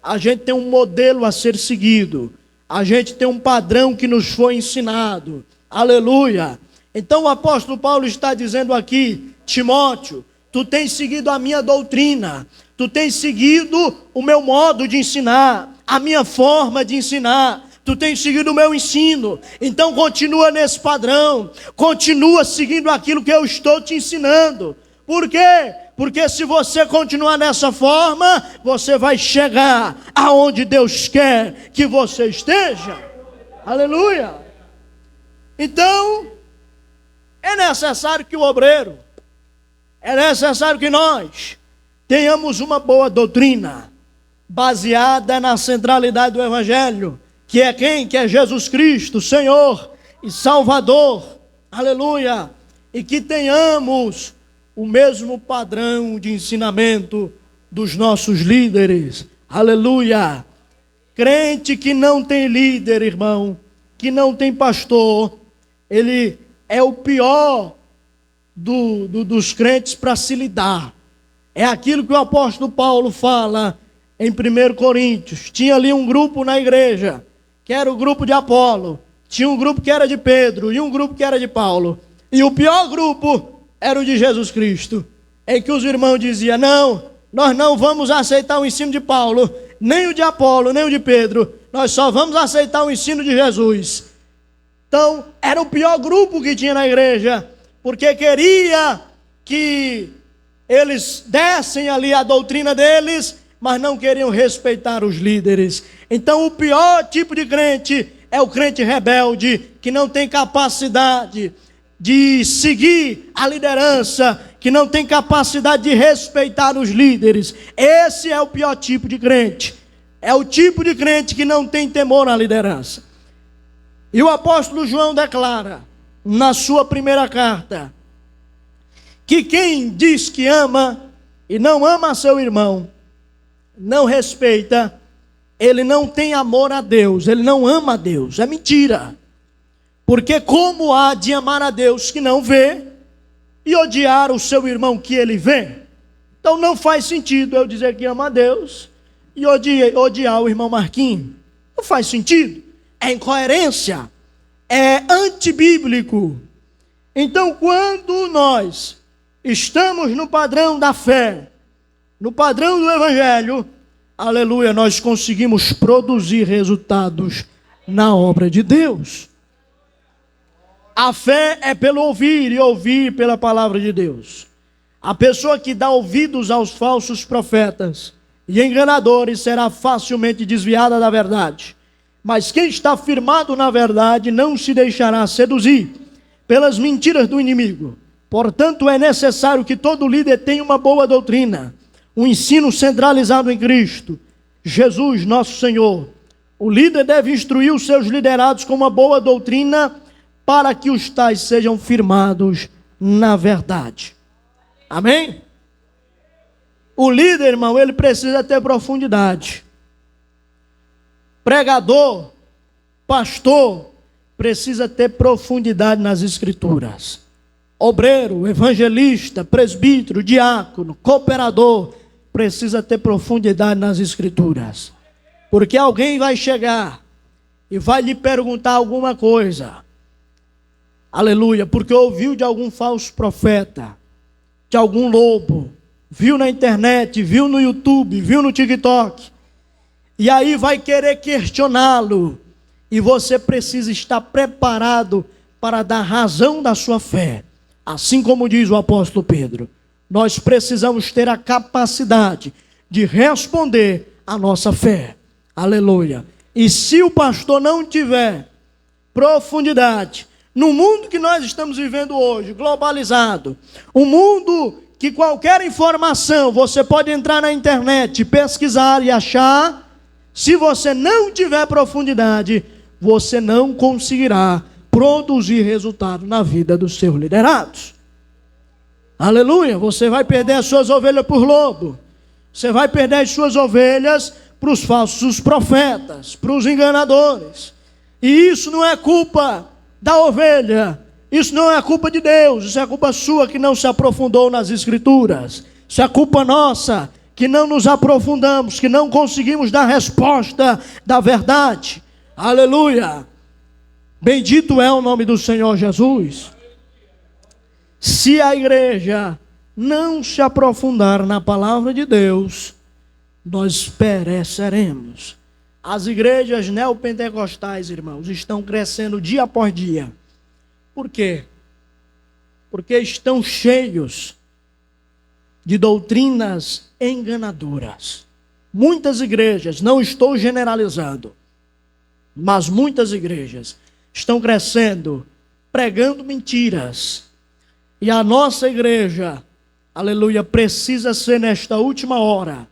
A gente tem um modelo a ser seguido. A gente tem um padrão que nos foi ensinado. Aleluia. Então o apóstolo Paulo está dizendo aqui, Timóteo, tu tens seguido a minha doutrina, tu tens seguido o meu modo de ensinar, a minha forma de ensinar, tu tens seguido o meu ensino, então continua nesse padrão, continua seguindo aquilo que eu estou te ensinando. Por quê? Porque se você continuar nessa forma, você vai chegar aonde Deus quer que você esteja. Aleluia! Então, é necessário que o obreiro, é necessário que nós tenhamos uma boa doutrina, baseada na centralidade do Evangelho, que é quem? Que é Jesus Cristo, Senhor e Salvador, aleluia, e que tenhamos o mesmo padrão de ensinamento dos nossos líderes, aleluia. Crente que não tem líder, irmão, que não tem pastor, ele é o pior dos crentes para se lidar. É aquilo que o apóstolo Paulo fala em 1 Coríntios. Tinha ali um grupo na igreja, que era o grupo de Apolo. Tinha um grupo que era de Pedro e um grupo que era de Paulo. E o pior grupo era o de Jesus Cristo, em que os irmãos diziam, não, nós não vamos aceitar o ensino de Paulo, nem o de Apolo, nem o de Pedro. Nós só vamos aceitar o ensino de Jesus. Então, era o pior grupo que tinha na igreja, porque queria que eles dessem ali a doutrina deles, mas não queriam respeitar os líderes. Então o pior tipo de crente é o crente rebelde, que não tem capacidade de seguir a liderança, que não tem capacidade de respeitar os líderes. Esse é o pior tipo de crente. É o tipo de crente que não tem temor à liderança. E o apóstolo João declara, na sua primeira carta, que quem diz que ama e não ama seu irmão, não respeita, ele não tem amor a Deus, ele não ama a Deus. É mentira. Porque como há de amar a Deus que não vê e odiar o seu irmão que ele vê? Então não faz sentido eu dizer que ama a Deus e odiar o irmão Marquinhos. Não faz sentido. É incoerência. É antibíblico. Então quando nós estamos no padrão da fé, no padrão do Evangelho, aleluia, nós conseguimos produzir resultados na obra de Deus. A fé é pelo ouvir e ouvir pela palavra de Deus. A pessoa que dá ouvidos aos falsos profetas e enganadores será facilmente desviada da verdade. Mas quem está firmado na verdade não se deixará seduzir pelas mentiras do inimigo. Portanto, é necessário que todo líder tenha uma boa doutrina, um ensino centralizado em Cristo, Jesus, nosso Senhor. O líder deve instruir os seus liderados com uma boa doutrina para que os tais sejam firmados na verdade. Amém? O líder, irmão, ele precisa ter profundidade. Pregador, pastor, precisa ter profundidade nas Escrituras. Obreiro, evangelista, presbítero, diácono, cooperador, precisa ter profundidade nas Escrituras. Porque alguém vai chegar e vai lhe perguntar alguma coisa. Aleluia, porque ouviu de algum falso profeta, de algum lobo, viu na internet, viu no YouTube, viu no TikTok. E aí vai querer questioná-lo. E você precisa estar preparado para dar razão da sua fé. Assim como diz o apóstolo Pedro, nós precisamos ter a capacidade de responder à nossa fé. Aleluia. E se o pastor não tiver profundidade, no mundo que nós estamos vivendo hoje, globalizado, um mundo que qualquer informação você pode entrar na internet, pesquisar e achar, se você não tiver profundidade, você não conseguirá produzir resultado na vida dos seus liderados. Aleluia, você vai perder as suas ovelhas por lobo, você vai perder as suas ovelhas para os falsos profetas, para os enganadores. E isso não é culpa da ovelha, isso não é culpa de Deus, isso é culpa sua que não se aprofundou nas Escrituras. Isso é culpa nossa que não nos aprofundamos, que não conseguimos dar resposta da verdade. Aleluia. Bendito é o nome do Senhor Jesus. Se a igreja não se aprofundar na palavra de Deus, nós pereceremos. As igrejas neopentecostais, irmãos, estão crescendo dia após dia. Por quê? Porque estão cheios de doutrinas enganadoras. Muitas igrejas, não estou generalizando, mas muitas igrejas estão crescendo, pregando mentiras. E a nossa igreja, aleluia, precisa ser nesta última hora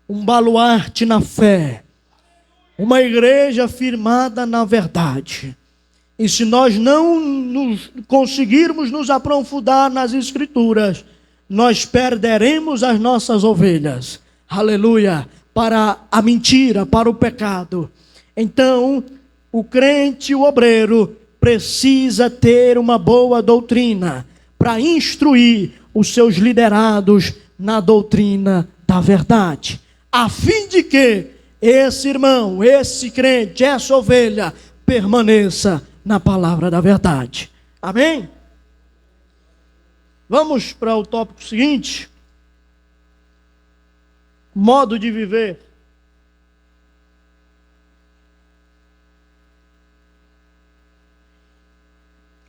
um baluarte na fé, uma igreja firmada na verdade. E se nós não conseguirmos nos aprofundar nas Escrituras, nós perderemos as nossas ovelhas, aleluia, para a mentira, para o pecado. Então, o crente, o obreiro, precisa ter uma boa doutrina para instruir os seus liderados na doutrina da verdade, a fim de que esse irmão, esse crente, essa ovelha permaneça na palavra da verdade. Amém? Vamos para o tópico seguinte. Modo de viver.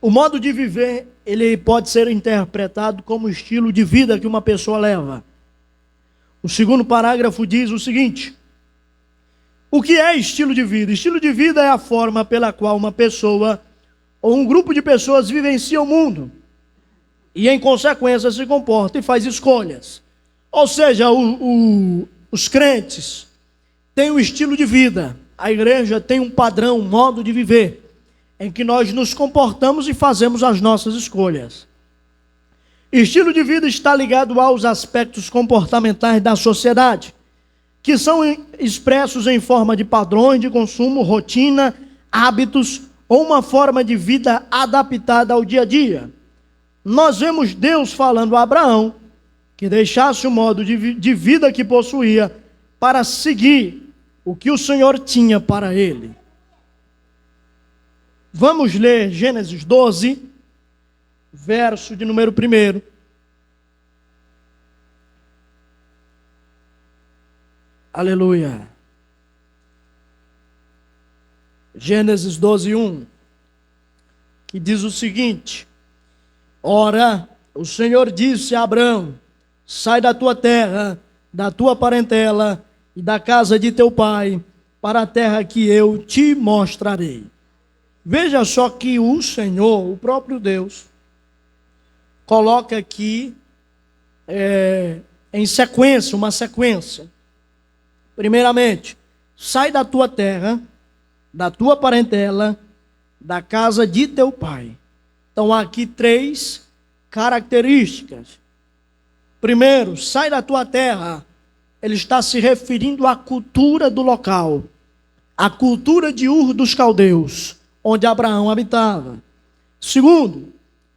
O modo de viver, ele pode ser interpretado como o estilo de vida que uma pessoa leva. O segundo parágrafo diz o seguinte: o que é estilo de vida? Estilo de vida é a forma pela qual uma pessoa ou um grupo de pessoas vivencia o mundo e, em consequência, se comporta e faz escolhas. Ou seja, os crentes têm um estilo de vida, a igreja tem um padrão, um modo de viver, em que nós nos comportamos e fazemos as nossas escolhas. Estilo de vida está ligado aos aspectos comportamentais da sociedade, que são expressos em forma de padrões de consumo, rotina, hábitos ou uma forma de vida adaptada ao dia a dia. Nós vemos Deus falando a Abraão que deixasse o modo de vida que possuía para seguir o que o Senhor tinha para ele. Vamos ler Gênesis 12, verso de número 1. Aleluia. Gênesis 12, 1. Que diz o seguinte: ora, o Senhor disse a Abrão: sai da tua terra, da tua parentela e da casa de teu pai, para a terra que eu te mostrarei. Veja só que o Senhor, o próprio Deus, coloca aqui em sequência, uma sequência. Primeiramente, sai da tua terra, da tua parentela, da casa de teu pai. Então, há aqui 3 características. Primeiro, sai da tua terra. Ele está se referindo à cultura do local, a cultura de Ur dos Caldeus, onde Abraão habitava. Segundo,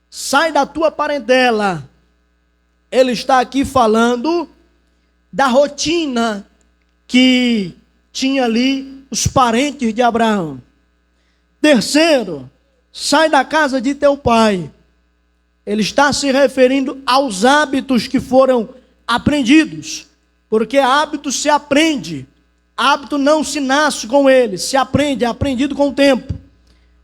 sai da tua parentela. Ele está aqui falando da rotina que tinha ali os parentes de Abraão. Terceiro, sai da casa de teu pai. Ele está se referindo aos hábitos que foram aprendidos, porque hábito se aprende. Hábito não se nasce com ele, se aprende, é aprendido com o tempo.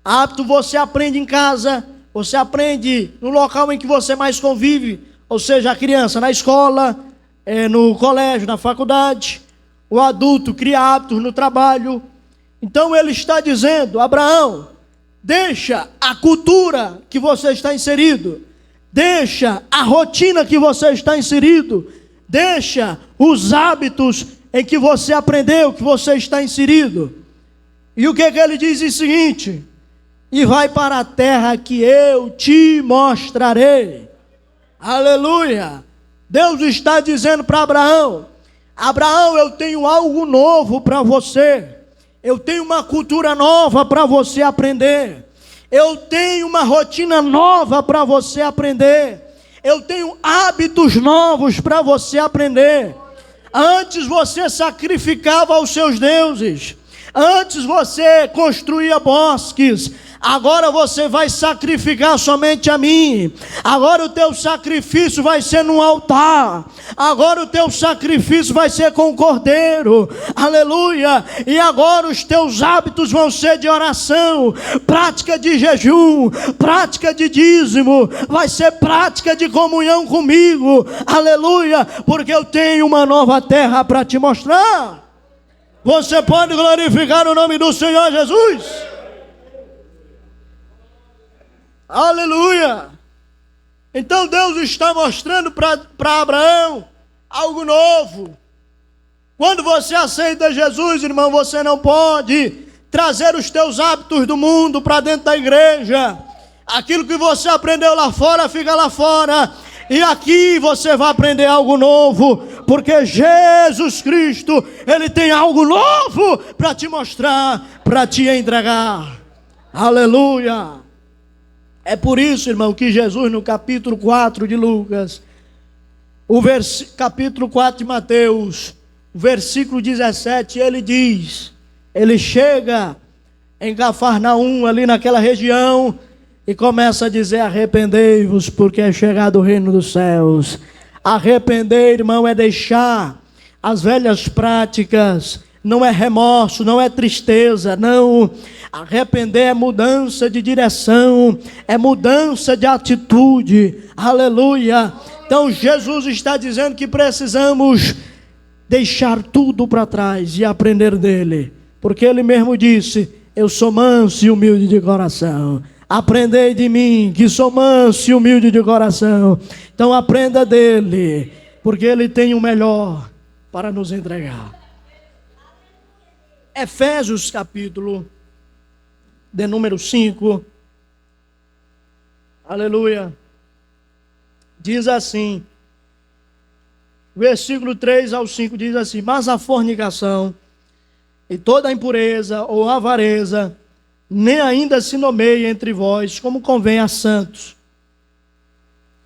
Hábito você aprende em casa, você aprende no local em que você mais convive, ou seja, a criança na escola, no colégio, na faculdade. O adulto cria hábitos no trabalho. Então ele está dizendo: Abraão, deixa a cultura que você está inserido, deixa a rotina que você está inserido, deixa os hábitos em que você aprendeu, que você está inserido. E o que ele diz é o seguinte: e vai para a terra que eu te mostrarei. Aleluia! Deus está dizendo para Abraão: Abraão, eu tenho algo novo para você. Eu tenho uma cultura nova para você aprender. Eu tenho uma rotina nova para você aprender. Eu tenho hábitos novos para você aprender. Antes você sacrificava aos seus deuses. Antes você construía bosques. Agora você vai sacrificar somente a mim. Agora o teu sacrifício vai ser no altar. Agora o teu sacrifício vai ser com o cordeiro. Aleluia. E agora os teus hábitos vão ser de oração, prática de jejum, prática de dízimo, vai ser prática de comunhão comigo. Aleluia. Porque eu tenho uma nova terra para te mostrar. Você pode glorificar o nome do Senhor Jesus? Aleluia! Então Deus está mostrando para Abraão algo novo. Quando você aceita Jesus, irmão, você não pode trazer os teus hábitos do mundo para dentro da igreja. Aquilo que você aprendeu lá fora, fica lá fora. E aqui você vai aprender algo novo, porque Jesus Cristo, Ele tem algo novo para te mostrar, para te entregar. Aleluia! É por isso, irmão, que Jesus no capítulo 4 de Lucas, capítulo 4 de Mateus, versículo 17, ele diz, ele chega em Cafarnaum, ali naquela região, e começa a dizer: arrependei-vos, porque é chegado o reino dos céus. Arrepender, irmão, é deixar as velhas práticas. Não é remorso, não é tristeza, não. Arrepender é mudança de direção, é mudança de atitude. Aleluia. Então Jesus está dizendo que precisamos deixar tudo para trás e aprender dele, porque ele mesmo disse: eu sou manso e humilde de coração. Aprendei de mim, que sou manso e humilde de coração. Então aprenda dele, porque ele tem o melhor para nos entregar. Efésios capítulo de número 5, aleluia, diz assim, versículo 3 ao 5 diz assim: mas a fornicação e toda a impureza ou avareza nem ainda se nomeia entre vós como convém a santos,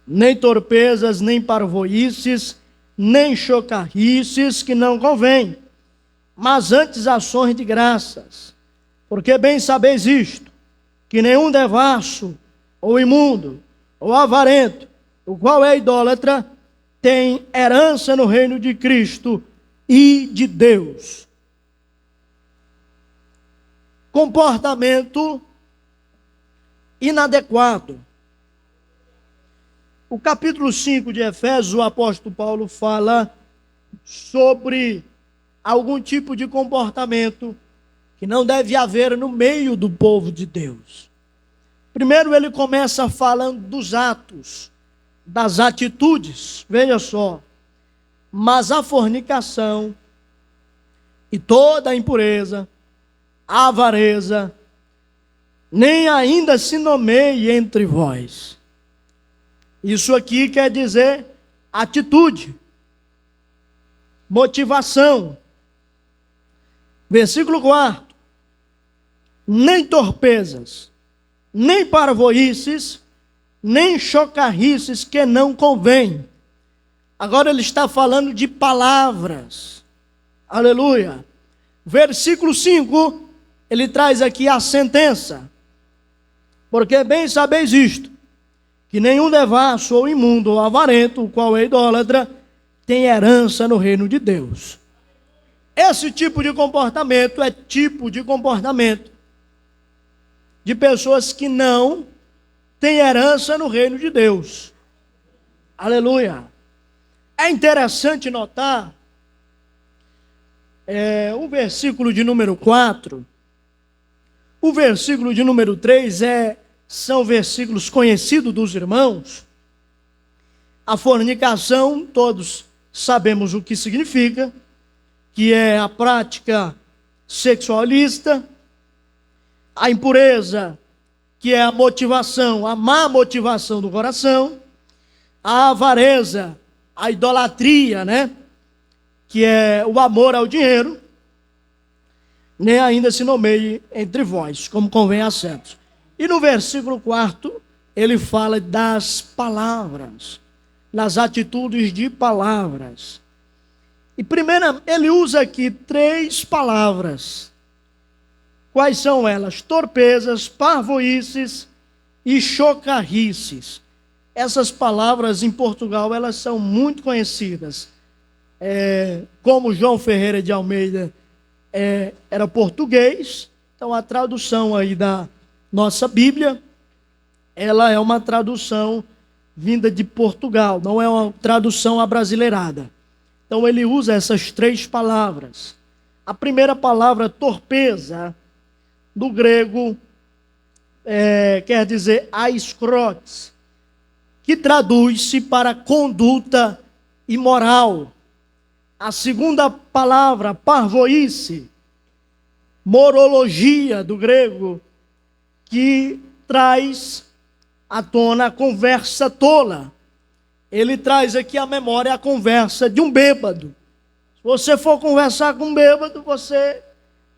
nem torpezas, nem parvoíces, nem chocarrices que não convém, mas antes ações de graças. Porque bem sabeis isto, que nenhum devasso, ou imundo, ou avarento, o qual é idólatra, tem herança no reino de Cristo e de Deus. Comportamento inadequado. O capítulo 5 de Efésios, o apóstolo Paulo fala sobre algum tipo de comportamento que não deve haver no meio do povo de Deus. Primeiro ele começa falando dos atos, das atitudes, veja só, mas a fornicação e toda a impureza, a avareza, nem ainda se nomeie entre vós. Isso aqui quer dizer atitude, motivação. Versículo 4. Nem torpezas, nem parvoíces, nem chocarrices que não convém. Agora ele está falando de palavras. Aleluia. Versículo 5, ele traz aqui a sentença. Porque bem sabeis isto, que nenhum devasso ou imundo ou avarento, o qual é idólatra, tem herança no reino de Deus. Esse tipo de comportamento é tipo de comportamento de pessoas que não têm herança no reino de Deus. Aleluia. É interessante notar o versículo de número 4, o versículo de número 3 são versículos conhecidos dos irmãos. A fornicação, todos sabemos o que significa, que é a prática sexualista. A impureza, que é a motivação, a má motivação do coração. A avareza, a idolatria, que é o amor ao dinheiro. Nem ainda se nomeie entre vós, como convém a santos. E no versículo 4, ele fala das palavras, nas atitudes de palavras. E primeiro, ele usa aqui 3 palavras. Quais são elas? Torpezas, parvoíces e chocarrices. Essas palavras em Portugal, elas são muito conhecidas. Como João Ferreira de Almeida era português, então a tradução aí da nossa Bíblia, ela é uma tradução vinda de Portugal, não é uma tradução abrasileirada. Então ele usa essas 3 palavras. A primeira palavra, torpeza, do grego, quer dizer aiskrotes, que traduz-se para conduta imoral. A segunda palavra, parvoíce, morologia, do grego, que traz à tona a conversa tola. Ele traz aqui à memória a conversa de um bêbado. Se você for conversar com um bêbado, você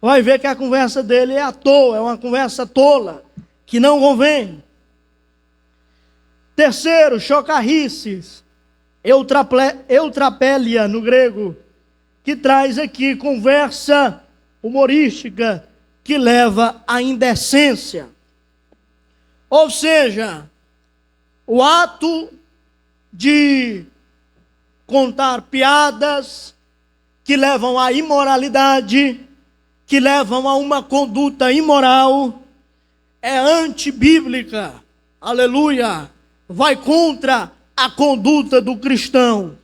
vai ver que a conversa dele é à toa, é uma conversa tola, que não convém. Terceiro, chocarrices, eutrapelia no grego, que traz aqui conversa humorística, que leva à indecência. Ou seja, o ato de contar piadas que levam à imoralidade, que levam a uma conduta imoral, é antibíblica. Aleluia! Vai contra a conduta do cristão.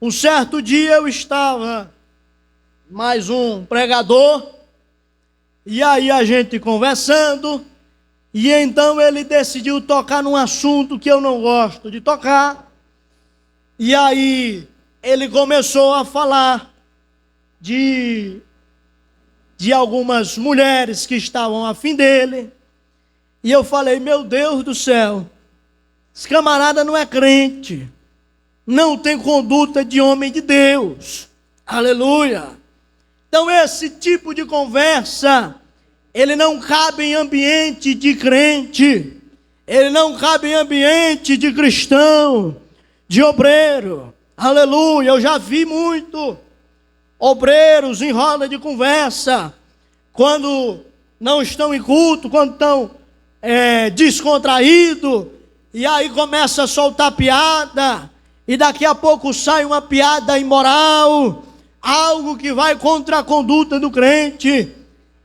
Um certo dia eu estava mais um pregador, e aí a gente conversando, e então ele decidiu tocar num assunto que eu não gosto de tocar, e aí ele começou a falar de algumas mulheres que estavam afim dele, e eu falei, meu Deus do céu, esse camarada não é crente, não tem conduta de homem de Deus, aleluia. Então esse tipo de conversa, ele não cabe em ambiente de crente, ele não cabe em ambiente de cristão, de obreiro, aleluia. Eu já vi muito obreiros em roda de conversa, quando não estão em culto, quando estão descontraídos, e aí começa a soltar piada, e daqui a pouco sai uma piada imoral, algo que vai contra a conduta do crente.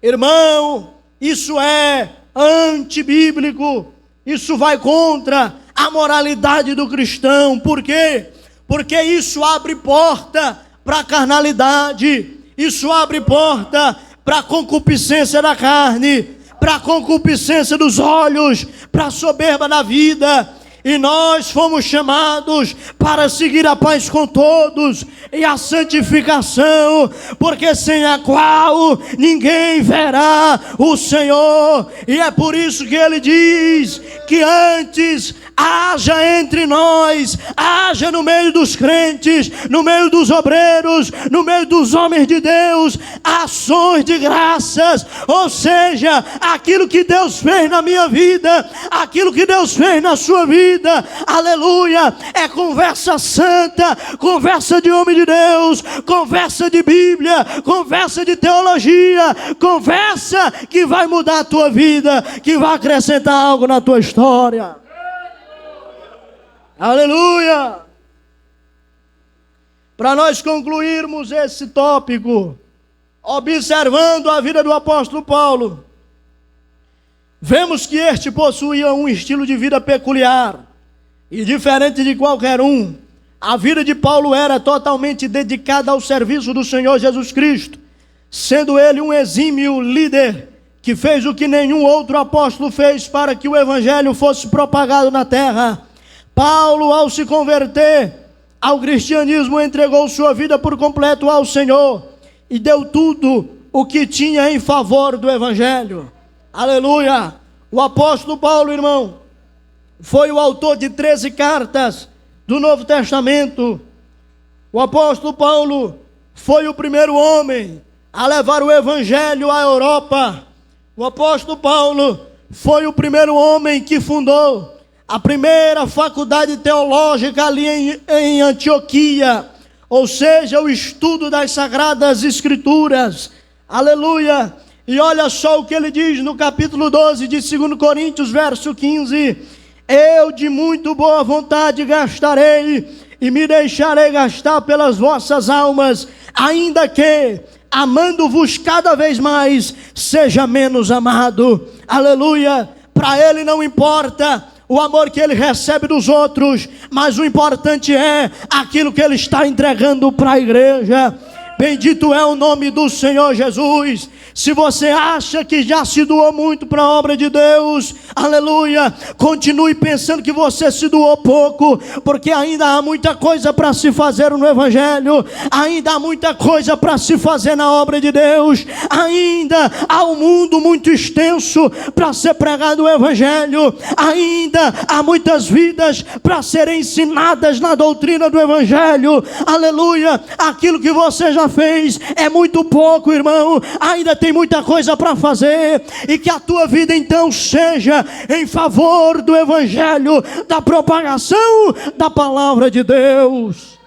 Irmão, isso é antibíblico, isso vai contra a moralidade do cristão. Por quê? Porque isso abre porta para a carnalidade, isso abre porta para a concupiscência da carne, para a concupiscência dos olhos, para a soberba da vida. E nós fomos chamados para seguir a paz com todos e a santificação, porque sem a qual ninguém verá o Senhor. E é por isso que ele diz que antes haja entre nós, haja no meio dos crentes, no meio dos obreiros, no meio dos homens de Deus, ações de graças, ou seja, aquilo que Deus fez na minha vida, aquilo que Deus fez na sua vida, aleluia, é conversa santa, conversa de homem de Deus, conversa de Bíblia, conversa de teologia, conversa que vai mudar a tua vida, que vai acrescentar algo na tua história. Aleluia! Para nós concluirmos esse tópico, observando a vida do apóstolo Paulo, vemos que este possuía um estilo de vida peculiar e diferente de qualquer um. A vida de Paulo era totalmente dedicada ao serviço do Senhor Jesus Cristo, sendo ele um exímio líder que fez o que nenhum outro apóstolo fez para que o evangelho fosse propagado na terra. Paulo, ao se converter ao cristianismo, entregou sua vida por completo ao Senhor e deu tudo o que tinha em favor do evangelho. Aleluia! O apóstolo Paulo, irmão, foi o autor de 13 cartas do Novo Testamento. O apóstolo Paulo foi o primeiro homem a levar o evangelho à Europa. O apóstolo Paulo foi o primeiro homem que fundou a primeira faculdade teológica ali em Antioquia, ou seja, o estudo das Sagradas Escrituras. Aleluia! E olha só o que ele diz no capítulo 12 de 2 Coríntios, verso 15: eu de muito boa vontade gastarei e me deixarei gastar pelas vossas almas, ainda que, amando-vos cada vez mais, seja menos amado. Aleluia! Para ele não importa o amor que ele recebe dos outros, mas o importante é aquilo que ele está entregando para a igreja. Bendito é o nome do Senhor Jesus. Se você acha que já se doou muito para a obra de Deus, aleluia, continue pensando que você se doou pouco, porque ainda há muita coisa para se fazer no evangelho, ainda há muita coisa para se fazer na obra de Deus, ainda há um mundo muito extenso para ser pregado o evangelho, ainda há muitas vidas para serem ensinadas na doutrina do evangelho. Aleluia! Aquilo que você já fez é muito pouco, irmão. Ainda tem muita coisa para fazer, e que a tua vida então seja em favor do evangelho, da propagação da palavra de Deus.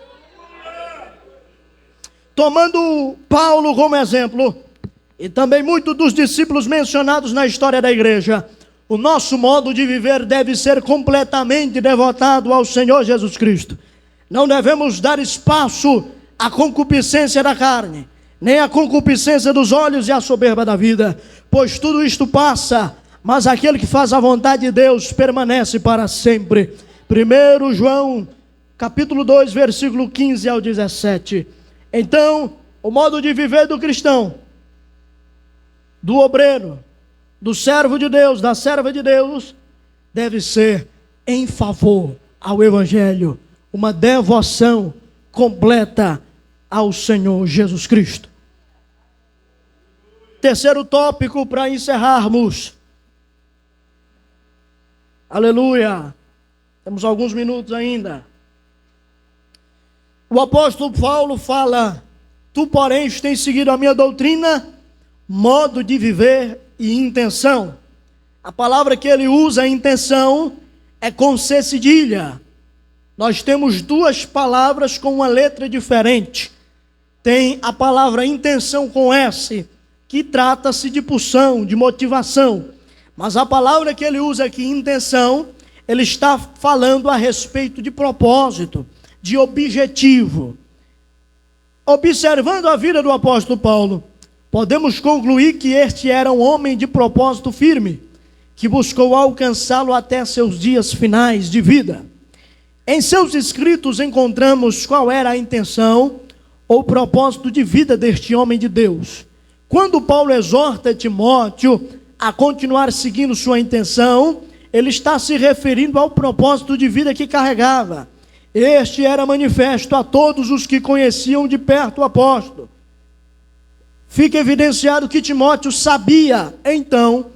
Tomando Paulo como exemplo, e também muitos dos discípulos mencionados na história da igreja, o nosso modo de viver deve ser completamente devotado ao Senhor Jesus Cristo. Não devemos dar espaço à concupiscência da carne, nem a concupiscência dos olhos e a soberba da vida, pois tudo isto passa, mas aquele que faz a vontade de Deus permanece para sempre. 1 João, capítulo 2, versículo 15 ao 17. Então, o modo de viver do cristão, do obreiro, do servo de Deus, da serva de Deus, deve ser em favor ao evangelho, uma devoção completa ao Senhor Jesus Cristo. Terceiro tópico para encerrarmos. Aleluia. Temos alguns minutos ainda. O apóstolo Paulo fala: tu, porém, tens seguido a minha doutrina, modo de viver e intenção. A palavra que ele usa, intenção, é com C cedilha. Nós temos duas palavras com uma letra diferente. Tem a palavra intenção com S, que trata-se de pulsão, de motivação. Mas a palavra que ele usa aqui, intenção, ele está falando a respeito de propósito, de objetivo. Observando a vida do apóstolo Paulo, podemos concluir que este era um homem de propósito firme, que buscou alcançá-lo até seus dias finais de vida. Em seus escritos encontramos qual era a intenção ou propósito de vida deste homem de Deus. Quando Paulo exorta Timóteo a continuar seguindo sua intenção, ele está se referindo ao propósito de vida que carregava. Este era manifesto a todos os que conheciam de perto o apóstolo. Fica evidenciado que Timóteo sabia, então,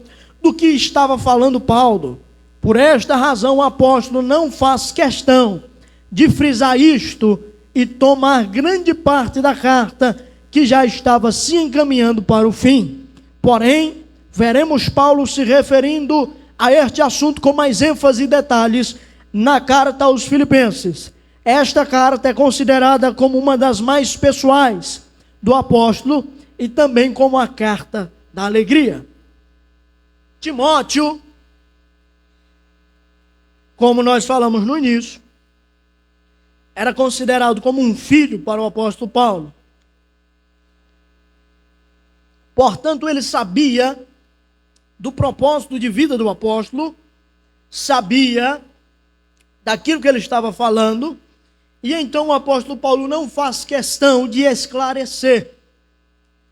do que estava falando Paulo. Por esta razão, o apóstolo não faz questão de frisar isto e tomar grande parte da carta que já estava se encaminhando para o fim. Porém, veremos Paulo se referindo a este assunto com mais ênfase e detalhes na carta aos Filipenses. Esta carta é considerada como uma das mais pessoais do apóstolo e também como a carta da alegria. Timóteo, como nós falamos no início, era considerado como um filho para o apóstolo Paulo. Portanto, ele sabia do propósito de vida do apóstolo, sabia daquilo que ele estava falando, e então o apóstolo Paulo não faz questão de esclarecer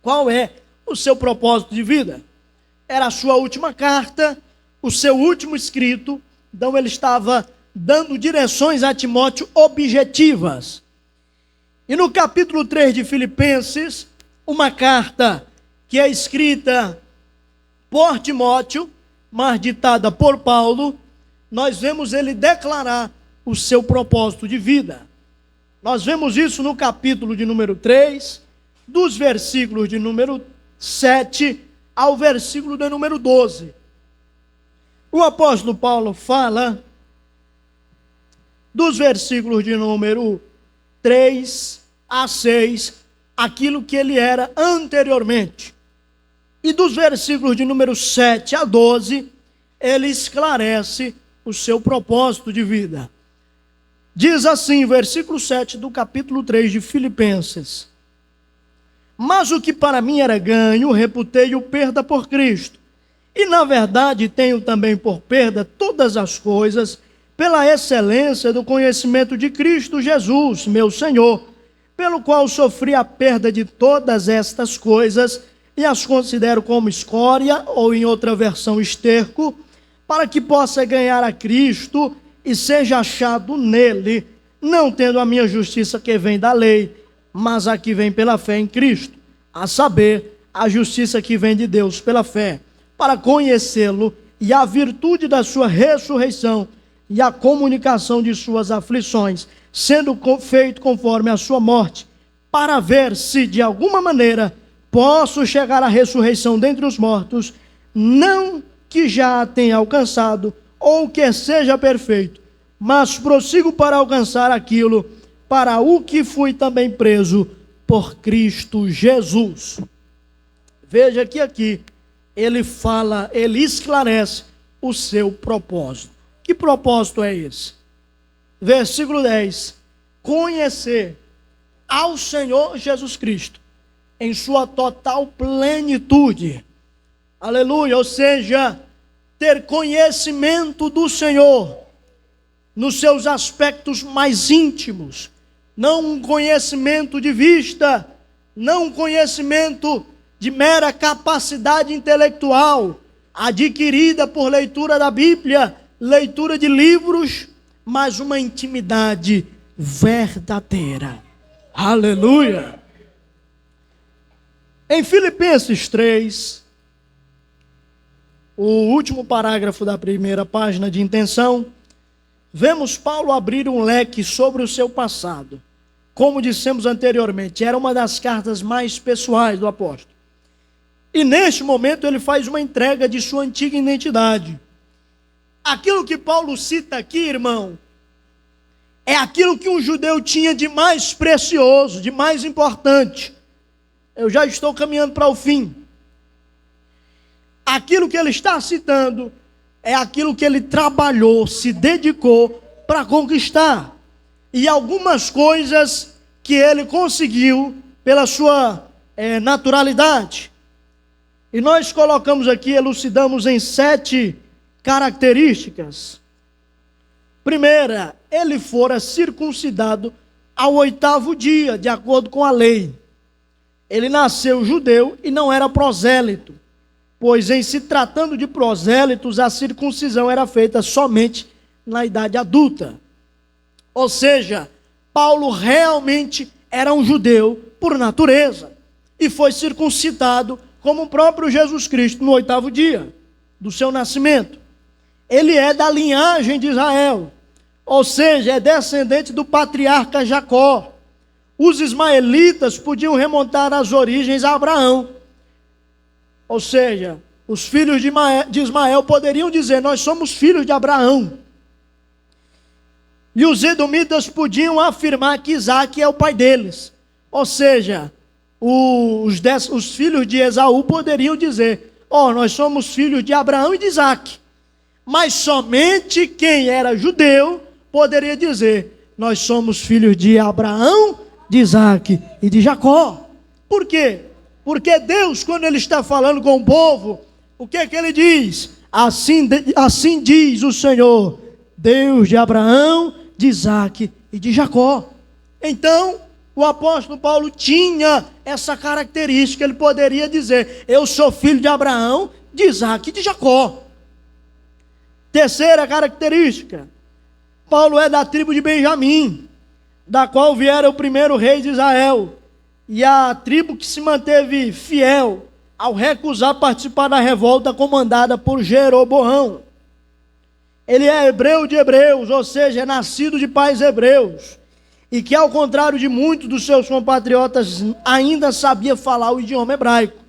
qual é o seu propósito de vida. Era a sua última carta, o seu último escrito, então ele estava dando direções a Timóteo objetivas. E no capítulo 3 de Filipenses, uma carta que é escrita por Timóteo, mas ditada por Paulo, nós vemos ele declarar o seu propósito de vida. Nós vemos isso no capítulo de número 3, dos versículos de número 7 ao versículo de número 12. O apóstolo Paulo fala dos versículos de número 3 a 6, aquilo que ele era anteriormente. E dos versículos de número 7 a 12, ele esclarece o seu propósito de vida. Diz assim, versículo 7 do capítulo 3 de Filipenses: mas o que para mim era ganho, reputei-o perda por Cristo. E na verdade tenho também por perda todas as coisas, pela excelência do conhecimento de Cristo Jesus, meu Senhor, pelo qual sofri a perda de todas estas coisas, e as considero como escória, ou em outra versão esterco, para que possa ganhar a Cristo e seja achado nele, não tendo a minha justiça que vem da lei, mas a que vem pela fé em Cristo, a saber, a justiça que vem de Deus pela fé, para conhecê-lo e a virtude da sua ressurreição e a comunicação de suas aflições, sendo feito conforme a sua morte, para ver se de alguma maneira posso chegar à ressurreição dentre os mortos, não que já a tenha alcançado ou que seja perfeito, mas prossigo para alcançar aquilo para o que fui também preso por Cristo Jesus. Veja que aqui ele fala, ele esclarece o seu propósito. Que propósito é esse? Versículo 10: conhecer ao Senhor Jesus Cristo em sua total plenitude. Aleluia, ou seja, ter conhecimento do Senhor nos seus aspectos mais íntimos, não um conhecimento de vista, não um conhecimento de mera capacidade intelectual, adquirida por leitura da Bíblia, leitura de livros, mas uma intimidade verdadeira. Aleluia! Em Filipenses 3, o último parágrafo da primeira página de intenção, vemos Paulo abrir um leque sobre o seu passado. Como dissemos anteriormente, era uma das cartas mais pessoais do apóstolo. E neste momento ele faz uma entrega de sua antiga identidade. Aquilo que Paulo cita aqui, irmão, é aquilo que um judeu tinha de mais precioso, de mais importante. Eu já estou caminhando para o fim. Aquilo que ele está citando é aquilo que ele trabalhou, se dedicou para conquistar. E algumas coisas que ele conseguiu pela sua naturalidade. E nós colocamos aqui, elucidamos em 7 características. Primeira, ele fora circuncidado ao 8º dia, de acordo com a lei. Ele nasceu judeu e não era prosélito. pois em se tratando de prosélitos, a circuncisão era feita somente na idade adulta. Ou seja, Paulo realmente era um judeu por natureza e foi circuncidado como o próprio Jesus Cristo no 8º dia do seu nascimento. Ele é da linhagem de Israel, ou seja, é descendente do patriarca Jacó. Os ismaelitas podiam remontar as origens a Abraão. Ou seja, os filhos de Ismael poderiam dizer: nós somos filhos de Abraão. E os edomitas podiam afirmar que Isaque é o pai deles. Ou seja, os filhos de Esaú poderiam dizer: nós somos filhos de Abraão e de Isaque. Mas somente quem era judeu poderia dizer: nós somos filhos de Abraão, de Isaque e de Jacó. Por quê? Porque Deus, quando Ele está falando com o povo, o que é que Ele diz? Assim diz o Senhor, Deus de Abraão, de Isaque e de Jacó. Então, o apóstolo Paulo tinha essa característica. Ele poderia dizer: eu sou filho de Abraão, de Isaque e de Jacó. Terceira característica: Paulo é da tribo de Benjamim, da qual viera o primeiro rei de Israel, e a tribo que se manteve fiel ao recusar participar da revolta comandada por Jeroboão. Ele é hebreu de hebreus, ou seja, é nascido de pais hebreus, e que, ao contrário de muitos dos seus compatriotas, ainda sabia falar o idioma hebraico.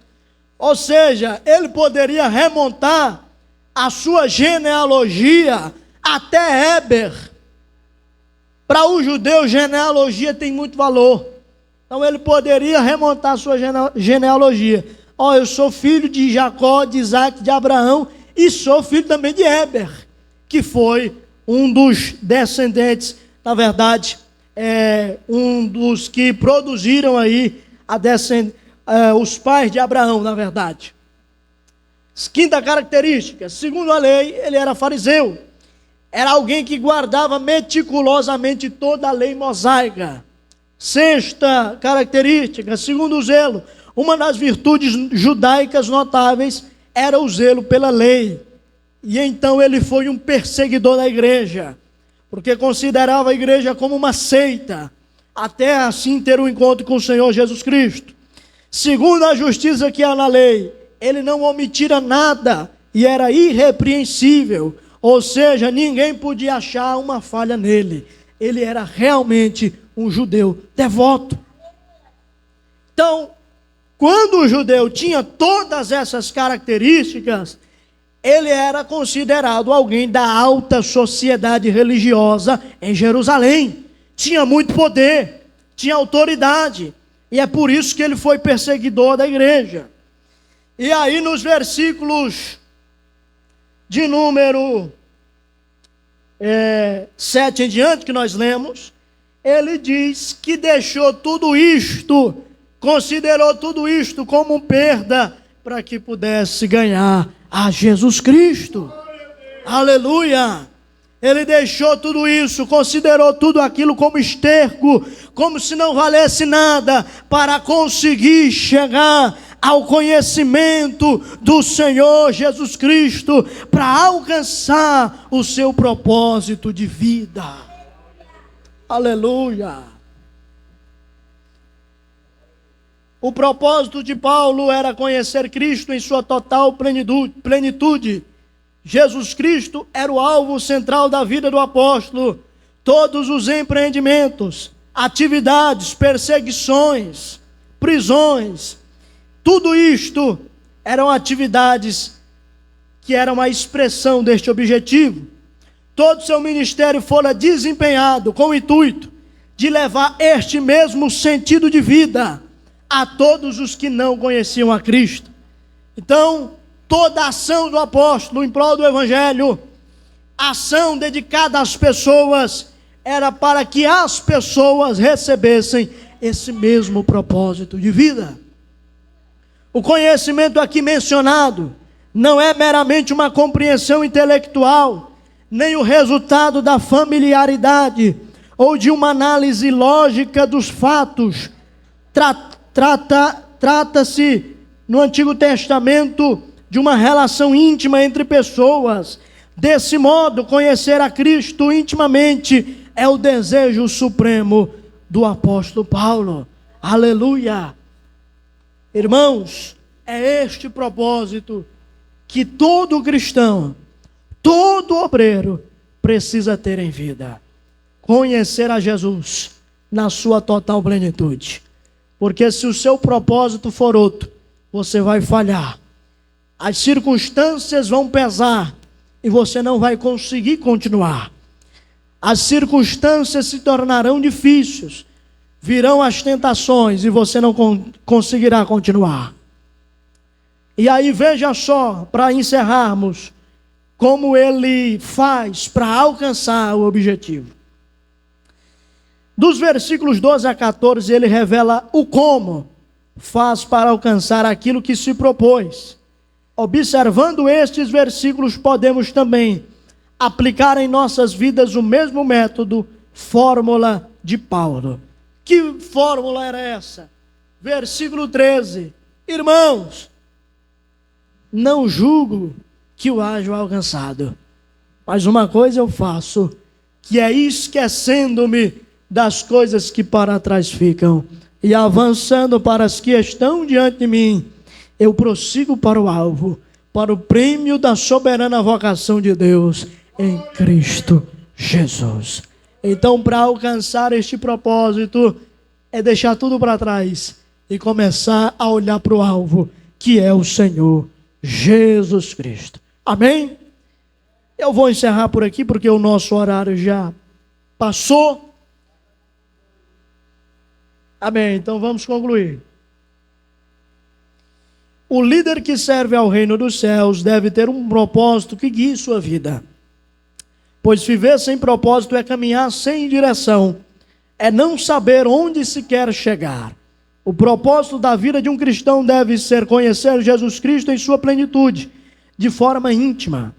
Ou seja, ele poderia remontar a sua genealogia até Éber. Para o judeu, genealogia tem muito valor. Então ele poderia remontar a sua genealogia. Eu sou filho de Jacó, de Isaque, de Abraão, e sou filho também de Éber, que foi um dos descendentes, na verdade, um dos que produziram aí os pais de Abraão, na verdade. Quinta característica: segundo a lei, ele era fariseu. Era alguém que guardava meticulosamente toda a lei mosaica. Sexta característica: segundo o zelo, uma das virtudes judaicas notáveis era o zelo pela lei. E então ele foi um perseguidor da igreja, porque considerava a igreja como uma seita, até assim ter um encontro com o Senhor Jesus Cristo. Segundo a justiça que há na lei, ele não omitira nada e era irrepreensível, ou seja, ninguém podia achar uma falha nele. Ele era realmente um judeu devoto. Então, quando o judeu tinha todas essas características, ele era considerado alguém da alta sociedade religiosa em Jerusalém. Tinha muito poder, tinha autoridade, e é por isso que ele foi perseguidor da igreja. E aí nos versículos de número 7 em diante, que nós lemos, ele diz que deixou tudo isto, considerou tudo isto como perda, para que pudesse ganhar a Jesus Cristo. Aleluia! Ele deixou tudo isso, considerou tudo aquilo como esterco, como se não valesse nada, para conseguir chegar ao conhecimento do Senhor Jesus Cristo, para alcançar o seu propósito de vida. Aleluia! O propósito de Paulo era conhecer Cristo em sua total plenitude. Jesus Cristo era o alvo central da vida do apóstolo. Todos os empreendimentos, atividades, perseguições, prisões, tudo isto eram atividades que eram a expressão deste objetivo. Todo seu ministério fora desempenhado com o intuito de levar este mesmo sentido de vida a todos os que não conheciam a Cristo. Então, toda a ação do apóstolo em prol do evangelho, ação dedicada às pessoas, era para que as pessoas recebessem esse mesmo propósito de vida. O conhecimento aqui mencionado não é meramente uma compreensão intelectual, nem o resultado da familiaridade ou de uma análise lógica dos fatos. Trata-se, no Antigo Testamento, de uma relação íntima entre pessoas. Desse modo, conhecer a Cristo intimamente é o desejo supremo do apóstolo Paulo. Aleluia! Irmãos, é este propósito que todo cristão, todo obreiro precisa ter em vida. Conhecer a Jesus na sua total plenitude. Porque se o seu propósito for outro, você vai falhar. As circunstâncias vão pesar e você não vai conseguir continuar. As circunstâncias se tornarão difíceis. Virão as tentações e você não conseguirá continuar. E aí veja só, para encerrarmos, como ele faz para alcançar o objetivo. Dos versículos 12 a 14, ele revela o como faz para alcançar aquilo que se propôs. Observando estes versículos, podemos também aplicar em nossas vidas o mesmo método, fórmula de Paulo. Que fórmula era essa? Versículo 13. Irmãos, não julgo que o haja alcançado, mas uma coisa eu faço, que é esquecendo-me das coisas que para trás ficam, e avançando para as que estão diante de mim, eu prossigo para o alvo, para o prêmio da soberana vocação de Deus em Cristo Jesus. Então, para alcançar este propósito, é deixar tudo para trás e começar a olhar para o alvo, que é o Senhor Jesus Cristo. Amém? Eu vou encerrar por aqui, porque o nosso horário já passou. Amém, então vamos concluir. O líder que serve ao reino dos céus deve ter um propósito que guie sua vida. Pois viver sem propósito é caminhar sem direção, é não saber onde se quer chegar. O propósito da vida de um cristão deve ser conhecer Jesus Cristo em sua plenitude, de forma íntima.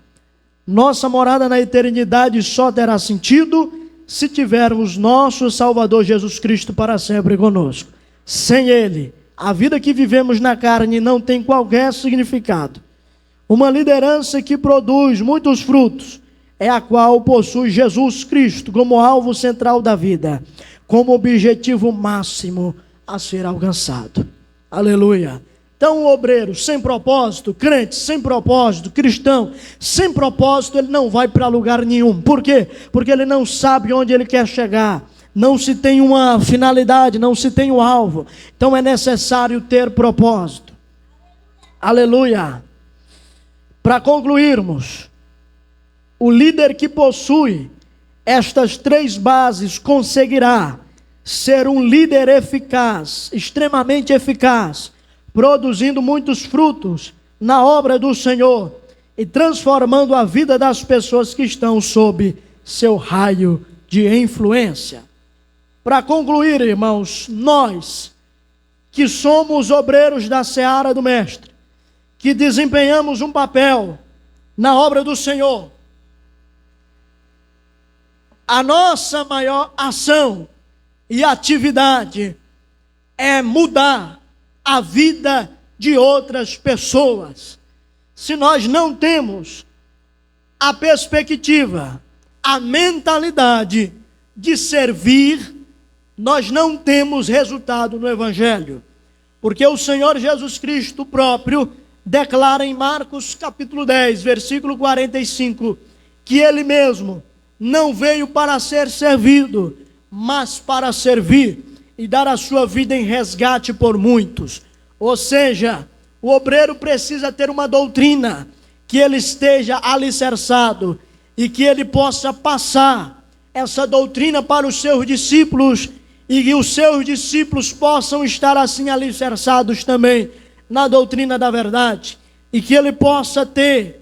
Nossa morada na eternidade só terá sentido se tivermos nosso Salvador Jesus Cristo para sempre conosco. Sem Ele, a vida que vivemos na carne não tem qualquer significado. Uma liderança que produz muitos frutos é a qual possui Jesus Cristo como alvo central da vida, como objetivo máximo a ser alcançado. Aleluia! Então, o obreiro sem propósito, crente sem propósito, cristão sem propósito, ele não vai para lugar nenhum. Por quê? Porque ele não sabe onde ele quer chegar. Não se tem uma finalidade, não se tem um alvo. Então é necessário ter propósito. Aleluia! Para concluirmos, o líder que possui estas três bases conseguirá ser um líder eficaz, extremamente eficaz, produzindo muitos frutos na obra do Senhor e transformando a vida das pessoas que estão sob seu raio de influência. Para concluir, irmãos, nós que somos obreiros da seara do Mestre, que desempenhamos um papel na obra do Senhor, a nossa maior ação e atividade é mudar a vida de outras pessoas. Se nós não temos a perspectiva, a mentalidade de servir, nós não temos resultado no Evangelho. Porque o Senhor Jesus Cristo próprio declara em Marcos capítulo 10, versículo 45, que Ele mesmo não veio para ser servido, mas para servir e dar a sua vida em resgate por muitos. Ou seja, o obreiro precisa ter uma doutrina, que ele esteja alicerçado e que ele possa passar essa doutrina para os seus discípulos e que os seus discípulos possam estar assim alicerçados também na doutrina da verdade e que ele possa ter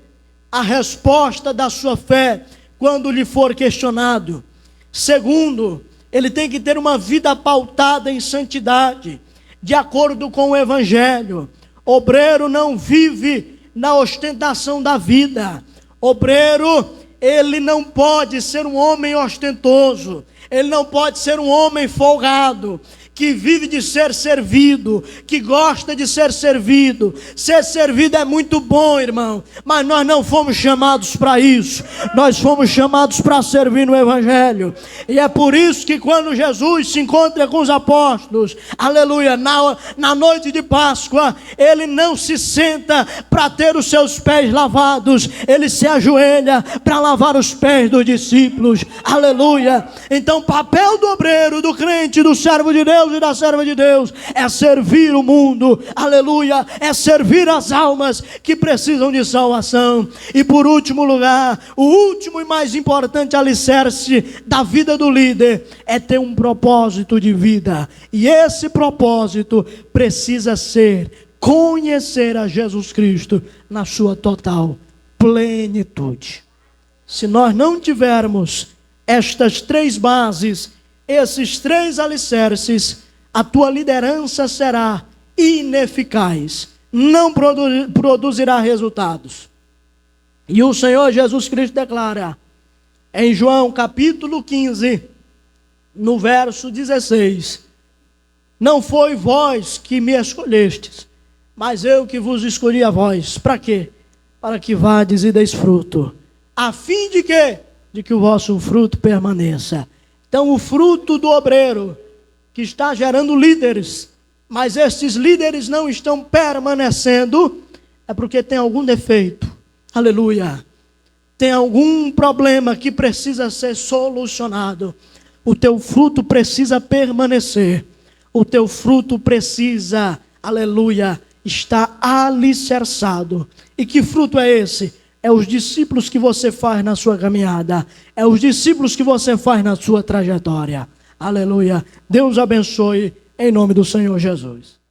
a resposta da sua fé quando lhe for questionado. Segundo, ele tem que ter uma vida pautada em santidade, de acordo com o Evangelho. Obreiro não vive na ostentação da vida. Obreiro, ele não pode ser um homem ostentoso. Ele não pode ser um homem folgado, que vive de ser servido, que gosta de ser servido. Ser servido é muito bom, irmão, mas nós não fomos chamados para isso. Nós fomos chamados para servir no Evangelho. E é por isso que quando Jesus se encontra com os apóstolos, aleluia, na noite de Páscoa, ele não se senta para ter os seus pés lavados, ele se ajoelha para lavar os pés dos discípulos, aleluia. Então o papel do obreiro, do crente, do servo de Deus e da serva de Deus é servir o mundo, aleluia, é servir as almas que precisam de salvação. E por último lugar, o último e mais importante alicerce da vida do líder é ter um propósito de vida, e esse propósito precisa ser conhecer a Jesus Cristo na sua total plenitude. Se nós não tivermos estas três bases, esses três alicerces, a tua liderança será ineficaz, não produzirá resultados. E o Senhor Jesus Cristo declara em João capítulo 15, no verso 16: não foi vós que me escolhestes, mas eu que vos escolhi a vós. Para quê? Para que vades e deis fruto, a fim de quê? De que o vosso fruto permaneça. Então o fruto do obreiro que está gerando líderes, mas esses líderes não estão permanecendo, é porque tem algum defeito, aleluia, tem algum problema que precisa ser solucionado. O teu fruto precisa permanecer, o teu fruto precisa, aleluia, estar alicerçado. E que fruto é esse? É os discípulos que você faz na sua caminhada, é os discípulos que você faz na sua trajetória, aleluia. Deus abençoe em nome do Senhor Jesus.